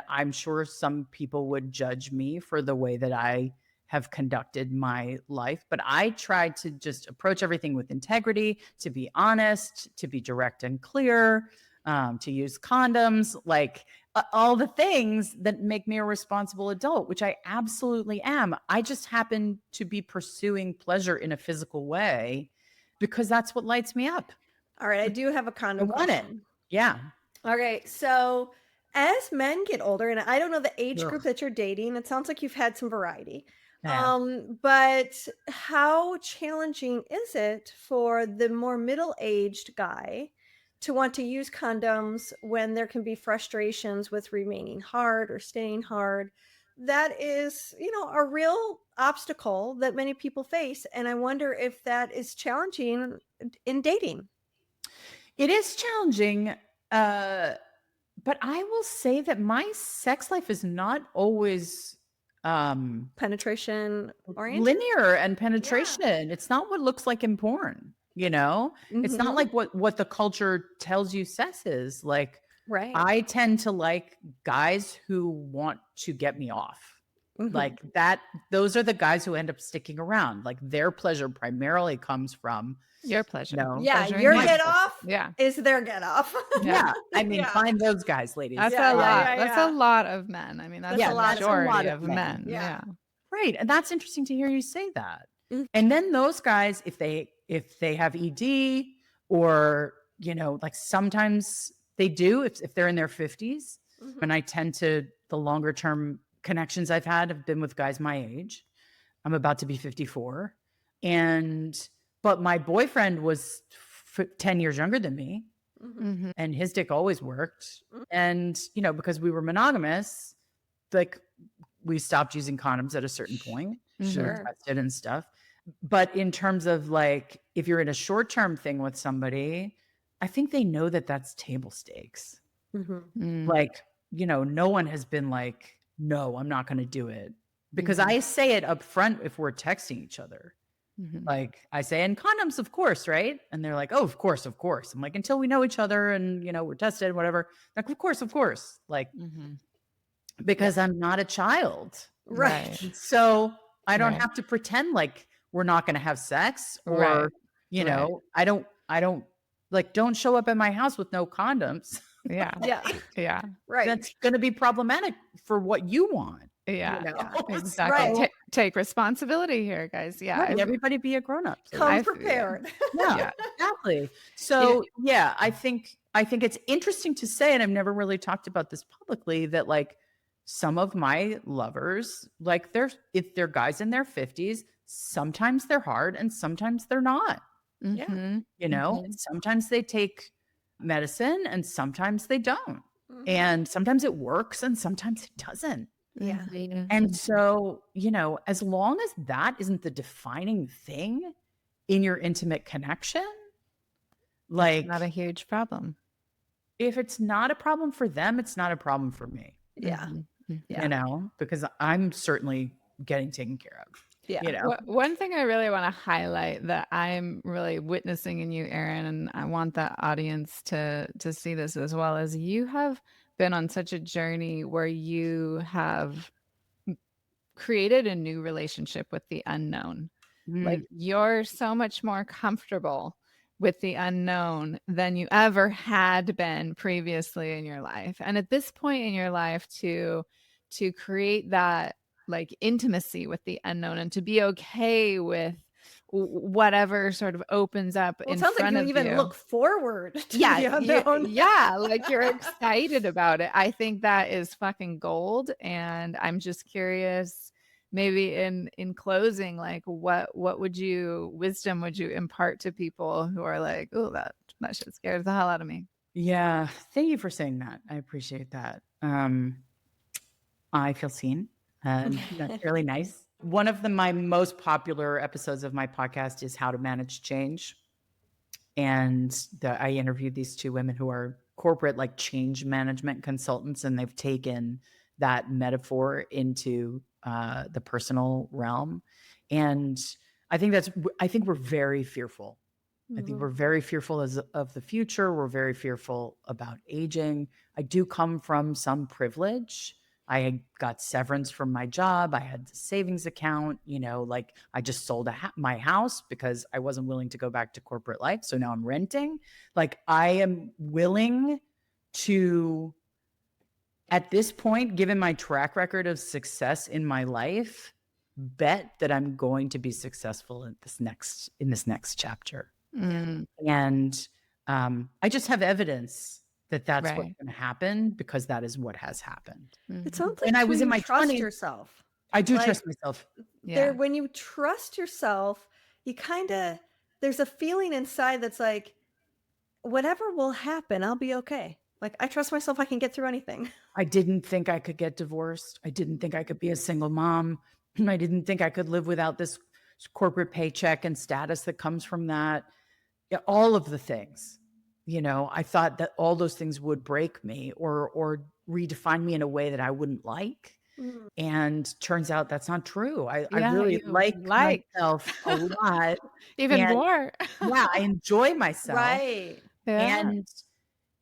I'm sure some people would judge me for the way that I have conducted my life, but I try to just approach everything with integrity, to be honest, to be direct and clear, to use condoms, like all the things that make me a responsible adult, which I absolutely am. I just happen to be pursuing pleasure in a physical way because that's what lights me up. all right, I do have a I condom want it. question. Yeah. Okay, so as men get older, and I don't know the age Ugh. group that you're dating, it sounds like you've had some variety. Yeah. But how challenging is it for the more middle-aged guy to want to use condoms when there can be frustrations with remaining hard or staying hard? That is, a real obstacle that many people face. And I wonder if that is challenging in dating. It is challenging. But I will say that my sex life is not always Penetration oriented? linear and penetration. It's not what looks like in porn, you know? It's not Mhm. like what the culture tells you sex is. Like Right. I tend to like guys who want to get me off. Mhm. Like that, those are the guys who end up sticking around. Like their pleasure primarily comes from Your pleasure. no. Yeah, Pleasuring your you. get off Yeah. is their get off. Yeah. I mean, Yeah. find those guys, ladies. That's Yeah, a yeah, lot. yeah, That's yeah. a lot of men. I mean, that's That's a a lot of- majority of of men. men. Yeah. Right. And that's interesting to hear you say that. Mhm. And then those guys, if they have ED or, you know, like sometimes they do if they're in their 50s. Mhm. And I tend to, the longer term connections I've had have been with guys my age. I'm about to be 54. But my boyfriend was 10 years younger than me. Mhm. Mhm. And his dick always worked. Mhm. And, you know, because we were monogamous, like we stopped using condoms at a certain point. We Sure. tested and stuff. But in terms of like, if you're in a short-term thing with somebody, I think they know that that's table stakes. Mhm. Mm. Like, you know, no one has been like, no, I'm not going to do it. Because Mhm. I say it up front if we're texting each other. Mhm. Like I say, and condoms, of course, right? And they're like, oh, of course, of course. I'm like, until we know each other and, you know, we're tested, whatever. Like, of course, of course. Like, Mhm. because I'm not a child. Right. So I don't Right. have to pretend like we're not going to have sex or, Right. you Right. know, I don't like, don't show up at my house with no condoms. Yeah. Yeah. Yeah. Right. That's going to be problematic for what you want. Yeah. You know? Yeah. Exactly. Right. Take responsibility here, guys. Yeah. Right, I've- everybody be a grown-up. please. Come I've- prepared. Yeah, Yeah. exactly. So yeah, I think it's interesting to say, and I've never really talked about this publicly, that like some of my lovers, like if they're guys in their 50s, sometimes they're hard and sometimes they're not. Mhm. You know, Mhm. sometimes they take medicine and sometimes they don't. Mhm. And sometimes it works and sometimes it doesn't. Yeah. Mhm. And so, you know, as long as that isn't the defining thing in your intimate connection, like Not a huge problem. if it's not a problem for them, it's not a problem for me, Yeah. Mhm. Mhm. Yeah. you know, because I'm certainly getting taken care of. Yeah. You know, One thing I really want to highlight that I'm really witnessing in you, Erin, and I want the audience to see this as well, is you have been on such a journey where you have created a new relationship with the unknown. Like you're so much more comfortable with the unknown than you ever had been previously in your life. And at this point in your life to create that like intimacy with the unknown and to be okay with whatever sort of opens up Well, it in sounds like front you of even you. look forward to Yeah, the unknown. like you're excited about it. I think that is fucking gold. And I'm just curious, maybe in closing, like what wisdom would you impart to people who are like, oh, that shit scares the hell out of me. Yeah. Thank you for saying that. I appreciate that. I feel seen. That's really nice. One of my most popular episodes of my podcast is How to Manage Change. And I interviewed these two women who are corporate like change management consultants, and they've taken that metaphor into the personal realm. And I think we're very fearful. I think we're very fearful of the future. We're very fearful about aging. I do come from some privilege. I got severance from my job. I had a savings account, you know, like I just sold my house because I wasn't willing to go back to corporate life. So now I'm renting. Like I am willing to, at this point, given my track record of success in my life, bet that I'm going to be successful in this next chapter. Mm, And I just have evidence that that's what's Right. going to happen because that is what has happened. It mhm. sounds like And I when was in you my trust 20s. yourself. I do Like- trust myself. Yeah. When you trust yourself, you kind of, there's a feeling inside that's like, whatever will happen, I'll be okay. Like I trust myself, I can get through anything. I didn't think I could get divorced. I didn't think I could be a single mom. I didn't think I could live without this corporate paycheck and status that comes from that. Yeah, all of the things. You know, I thought that all those things would break me or redefine me in a way that I wouldn't like. And turns out that's not true. I Yeah, really you like myself a lot. even and- more. Yeah, I enjoy myself. Right. Yeah. And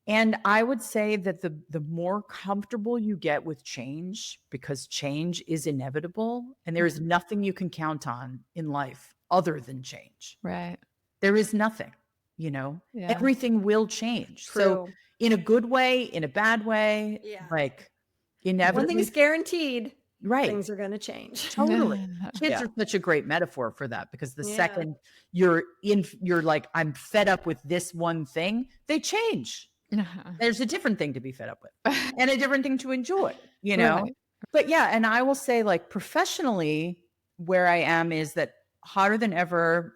And I would say that the more comfortable you get with change, because change is inevitable and there is nothing you can count on in life other than change. Right. There is nothing, Yeah. everything will change. So in a good way, in a bad way, like inevitably. One thing's guaranteed. Right. Things are going to change. Totally. Kids are such a great metaphor for that, because the second you're like, I'm fed up with this one thing, they change. There's a different thing to be fed up with and a different thing to enjoy, Right. But yeah, and I will say, like, professionally, where I am is that Hotter Than Ever,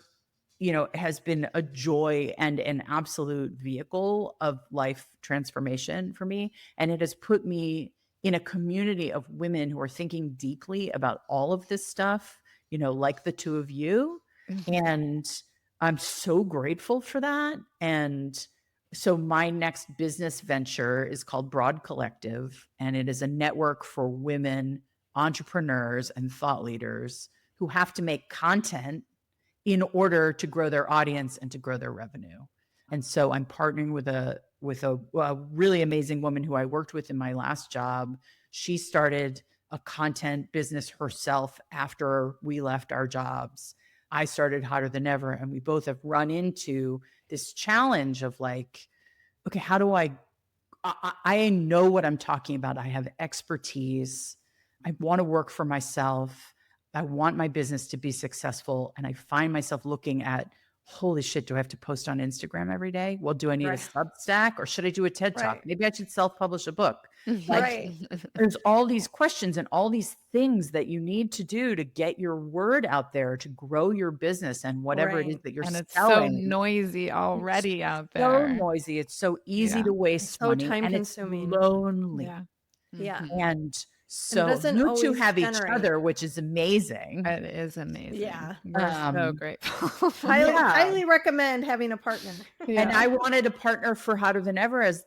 has been a joy and an absolute vehicle of life transformation for me. And it has put me in a community of women who are thinking deeply about all of this stuff, like the two of you. And I'm so grateful for that. And so my next business venture is called Broad Collective, and it is a network for women entrepreneurs and thought leaders who have to make content in order to grow their audience and to grow their revenue. And so I'm partnering with a really amazing woman who I worked with in my last job. She started a content business herself after we left our jobs. I started Hotter Than Ever, and we both have run into this challenge of like, okay, how do I know what I'm talking about. I have expertise. I want to work for myself. I want my business to be successful. And I find myself looking at, holy shit, do I have to post on Instagram every day? Well, do I need a Substack, or should I do a TED Talk? Maybe I should self-publish a book. Like, there's all these questions and all these things that you need to do to get your word out there, to grow your business and whatever it is that you're selling. It's so noisy already out there. So noisy. It's so easy to waste money. So time and consuming. It's lonely. Yeah. And so you two have each other, which is amazing. It is amazing. Yeah. We're so grateful. Highly recommend having a partner. And I wanted a partner for Hotter Than Ever as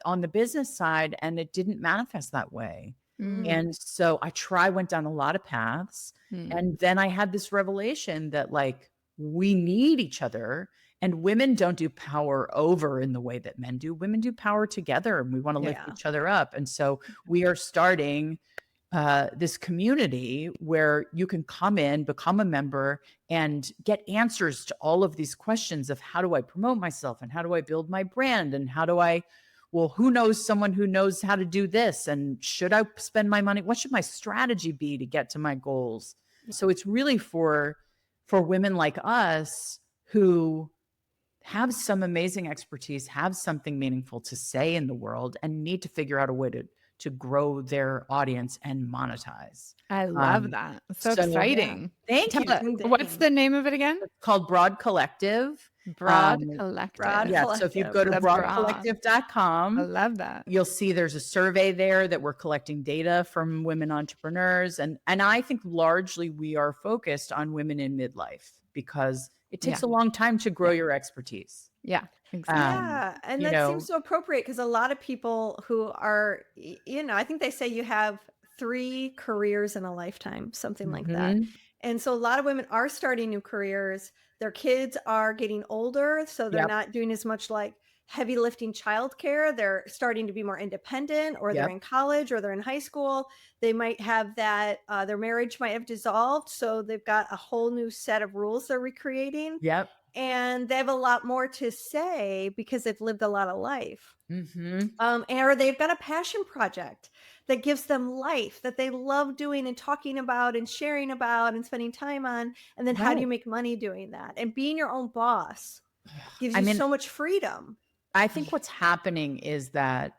on the business side, and it didn't manifest that way. And so I went down a lot of paths. And then I had this revelation that, like, we need each other. And women don't do power over in the way that men do. Women do power together, and we want to lift each other up. And so we are starting this community where you can come in, become a member, and get answers to all of these questions of, how do I promote myself, and how do I build my brand, and who knows someone who knows how to do this, and should I spend my money? What should my strategy be to get to my goals? So it's really for women like us who have some amazing expertise, have something meaningful to say in the world, and need to figure out a way to grow their audience and monetize. I love that. So exciting. Thank you. What's the name of it again? It's called Broad Collective. Broad Collective. So if you go to broadcollective.com, I love that. You'll see there's a survey there that we're collecting data from women entrepreneurs. And I think largely we are focused on women in midlife, because it takes a long time to grow your expertise. Yeah, exactly. And that seems so appropriate, because a lot of people who are, I think they say you have 3 careers in a lifetime, something like that. And so a lot of women are starting new careers. Their kids are getting older, so they're not doing as much like heavy lifting childcare. They're starting to be more independent, or they're in college, or they're in high school. They might have that, their marriage might have dissolved, so they've got a whole new set of rules they're recreating. And they have a lot more to say because they've lived a lot of life. Or they've got a passion project that gives them life that they love doing and talking about and sharing about and spending time on. And then how do you make money doing that? And being your own boss gives you so much freedom. I think what's happening is that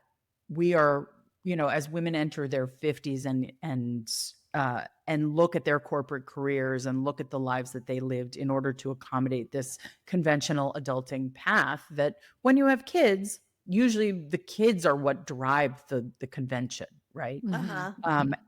we are, as women enter their 50s and look at their corporate careers and look at the lives that they lived in order to accommodate this conventional adulting path, that when you have kids, usually the kids are what drive the convention, right?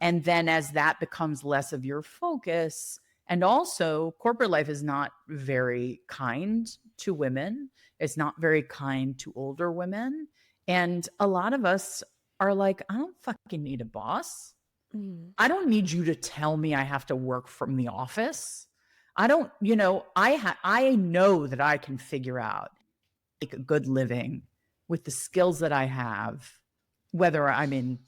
And then as that becomes less of your focus, and also corporate life is not very kind to women. It's not very kind to older women. And a lot of us are like, I don't fucking need a boss. I don't need you to tell me I have to work from the office. I don't, I know that I can figure out, make a good living with the skills that I have, whether I'm in,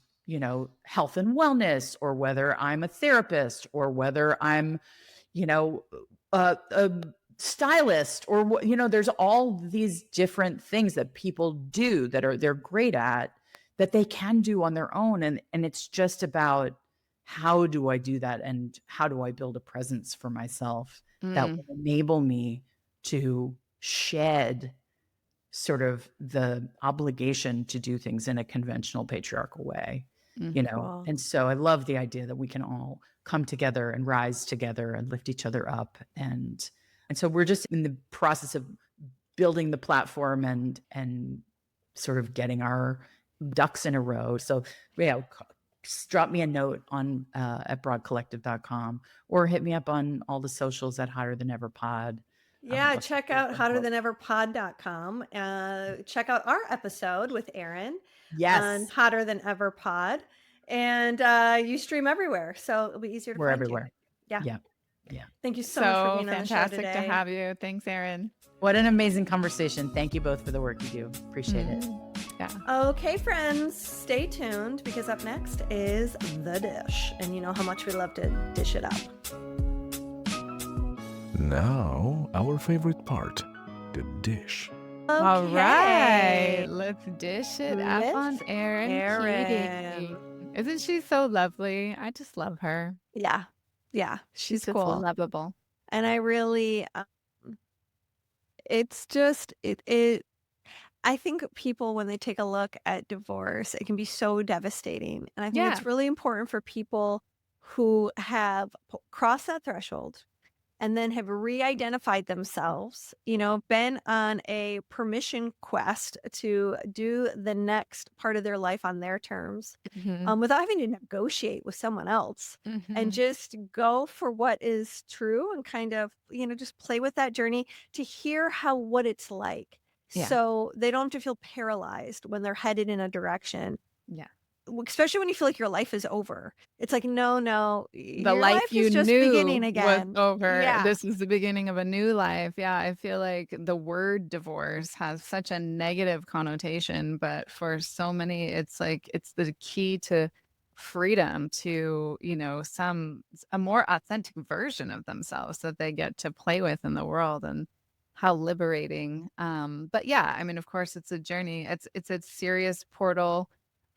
health and wellness, or whether I'm a therapist, or whether I'm, a stylist, or there's all these different things that people do that they're great at, that they can do on their own. And it's just about, how do I do that? And how do I build a presence for myself that will enable me to shed sort of the obligation to do things in a conventional patriarchal way, Cool. And so I love the idea that we can all come together and rise together and lift each other up. And so we're just in the process of building the platform and sort of getting our ducks in a row. So drop me a note on at broadcollective.com, or hit me up on all the socials at Hotter Than Ever Pod. Yeah, check out hotterthaneverpod.com. Check out our episode with Erin on Hotter Than Ever Pod. And you stream everywhere, so it'll be easier to We're find everywhere. you. Yeah. Thank you so much for being on the show fantastic today. to have you. Thanks, Erin. What an amazing conversation. Thank you both for the work you do. Appreciate it. Yeah. Okay, friends, stay tuned, because up next is The Dish. And you know how much we love to dish it up. Now, our favorite part, the dish. Okay. All right. Let's dish it up Let's- on Erin Keating. Isn't she so lovely? I just love her. Yeah. She's just cool. lovable. And I really, it's just, I think people, when they take a look at divorce, it can be so devastating. And I think it's really important for people who have crossed that threshold and then have re-identified themselves, been on a permission quest to do the next part of their life on their terms, without having to negotiate with someone else, and just go for what is true, and kind of, just play with that journey to hear what it's like. Yeah. So they don't have to feel paralyzed when they're headed in a direction. Yeah. Especially when you feel like your life is over. It's like, no, The your life you is just knew beginning again. was over. Yeah. This is the beginning of a new life. Yeah, I feel like the word divorce has such a negative connotation, but for so many, it's like it's the key to freedom, to a more authentic version of themselves that they get to play with in the world, and how liberating. But yeah, I mean, of course, it's a journey. It's a serious portal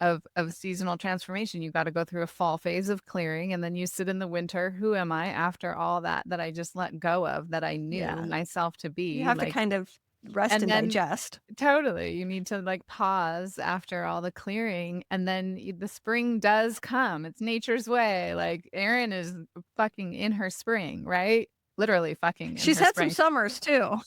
of seasonal transformation. You got to go through a fall phase of clearing, and then you sit in the winter. Who am I after all that I just let go of, that I knew myself to be? You have to kind of rest and then digest. Totally. You need to pause after all the clearing, and then the spring does come. It's nature's way. Like Erin is fucking in her spring, right? Literally fucking in She's her had spring. some summers too.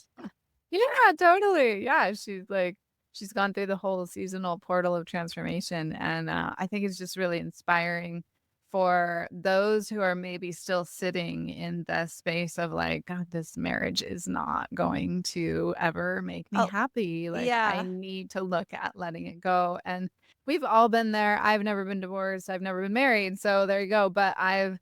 Yeah, totally. Yeah, she's gone through the whole seasonal portal of transformation, and I think it's just really inspiring for those who are maybe still sitting in the space of like, God, this marriage is not going to ever make me happy. Like, I need to look at letting it go. And we've all been there. I've never been divorced. I've never been married. So there you go. But I've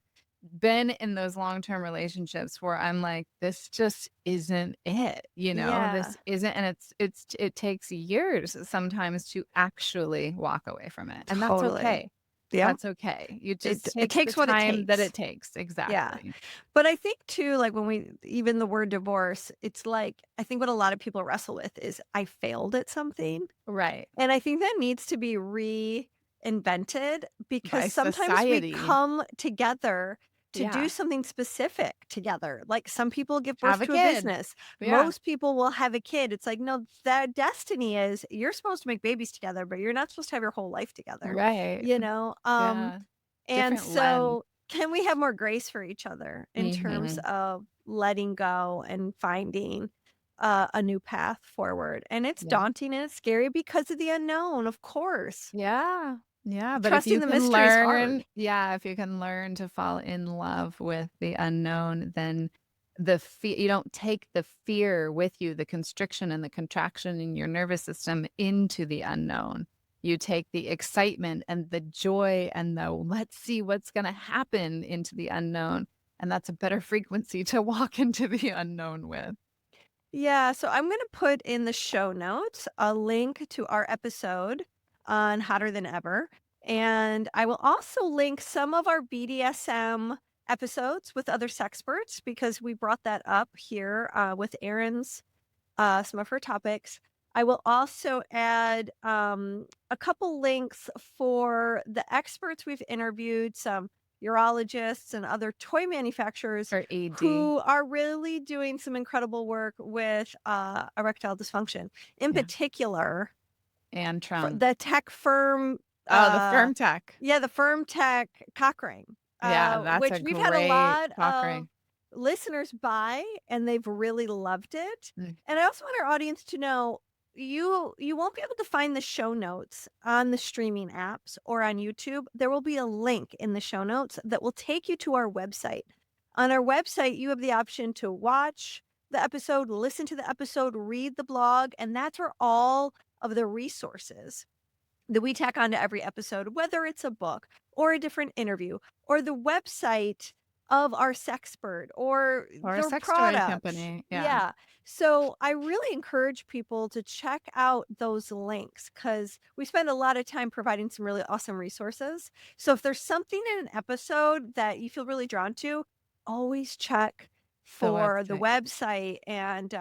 been in those long-term relationships where I'm like, this just isn't it, this isn't, and it takes years sometimes to actually walk away from it. And that's okay. Yeah. That's okay. You just it takes the what it time takes. that it takes. Exactly. Yeah. But I think too, like even the word divorce, it's like, I think what a lot of people wrestle with is, I failed at something. Right. And I think that needs to be reinvented, because By sometimes society. we come together to Yeah. do something specific together. Like some people give Have birth a to a kid. business. Yeah. Most people will have a kid. It's like, no, that destiny is, you're supposed to make babies together, but you're not supposed to have your whole life together. Right. And Different so can we have more grace for each other in terms of letting go and finding a new path forward? And it's daunting and it's scary because of the unknown, of course. Yeah. Yeah. But Trusting if you the can mystery is learn, hard. if you can learn to fall in love with the unknown, then you don't take the fear with you, the constriction and the contraction in your nervous system, into the unknown. You take the excitement and the joy and the let's see what's going to happen into the unknown. And that's a better frequency to walk into the unknown with. Yeah, so I'm going to put in the show notes a link to our episode on Hotter Than Ever. And I will also link some of our BDSM episodes with other sexperts because we brought that up here with Erin's, some of her topics. I will also add a couple links for the experts we've interviewed, some urologists and other toy manufacturers For ED. who are really doing some incredible work with erectile dysfunction. In Yeah. particular, And Trump. the tech firm. The firm tech. Yeah, the firm tech cock ring. Yeah, that's which a we've had a great lot cock of ring. listeners buy, and they've really loved it. Mm. And I also want our audience to know you won't be able to find the show notes on the streaming apps or on YouTube. There will be a link in the show notes that will take you to our website. On our website, you have the option to watch the episode, listen to the episode, read the blog, and that's where all of the resources that we tack onto every episode, whether it's a book or a different interview or the website of our sexpert or Or a their sex toy products. company. Yeah. Yeah. So I really encourage people to check out those links because we spend a lot of time providing some really awesome resources. So if there's something in an episode that you feel really drawn to, always check for the website and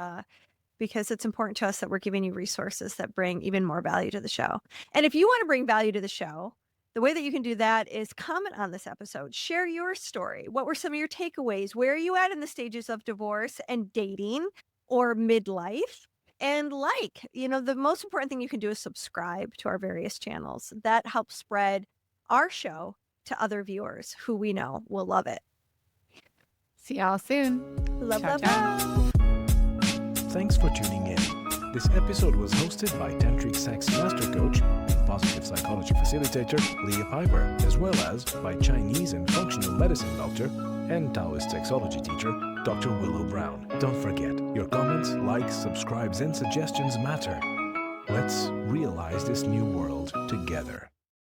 because it's important to us that we're giving you resources that bring even more value to the show. And if you want to bring value to the show, the way that you can do that is comment on this episode, share your story. What were some of your takeaways? Where are you at in the stages of divorce and dating or midlife? And the most important thing you can do is subscribe to our various channels. That helps spread our show to other viewers who we know will love it. See y'all soon. Love, Ciao, love, ciao. love. Thanks for tuning in. This episode was hosted by Tantric Sex Master Coach and Positive Psychology Facilitator Leah Piper, as well as by Chinese and Functional Medicine Doctor and Taoist Sexology Teacher Dr. Willow Brown. Don't forget, your comments, likes, subscribes, and suggestions matter. Let's realize this new world together.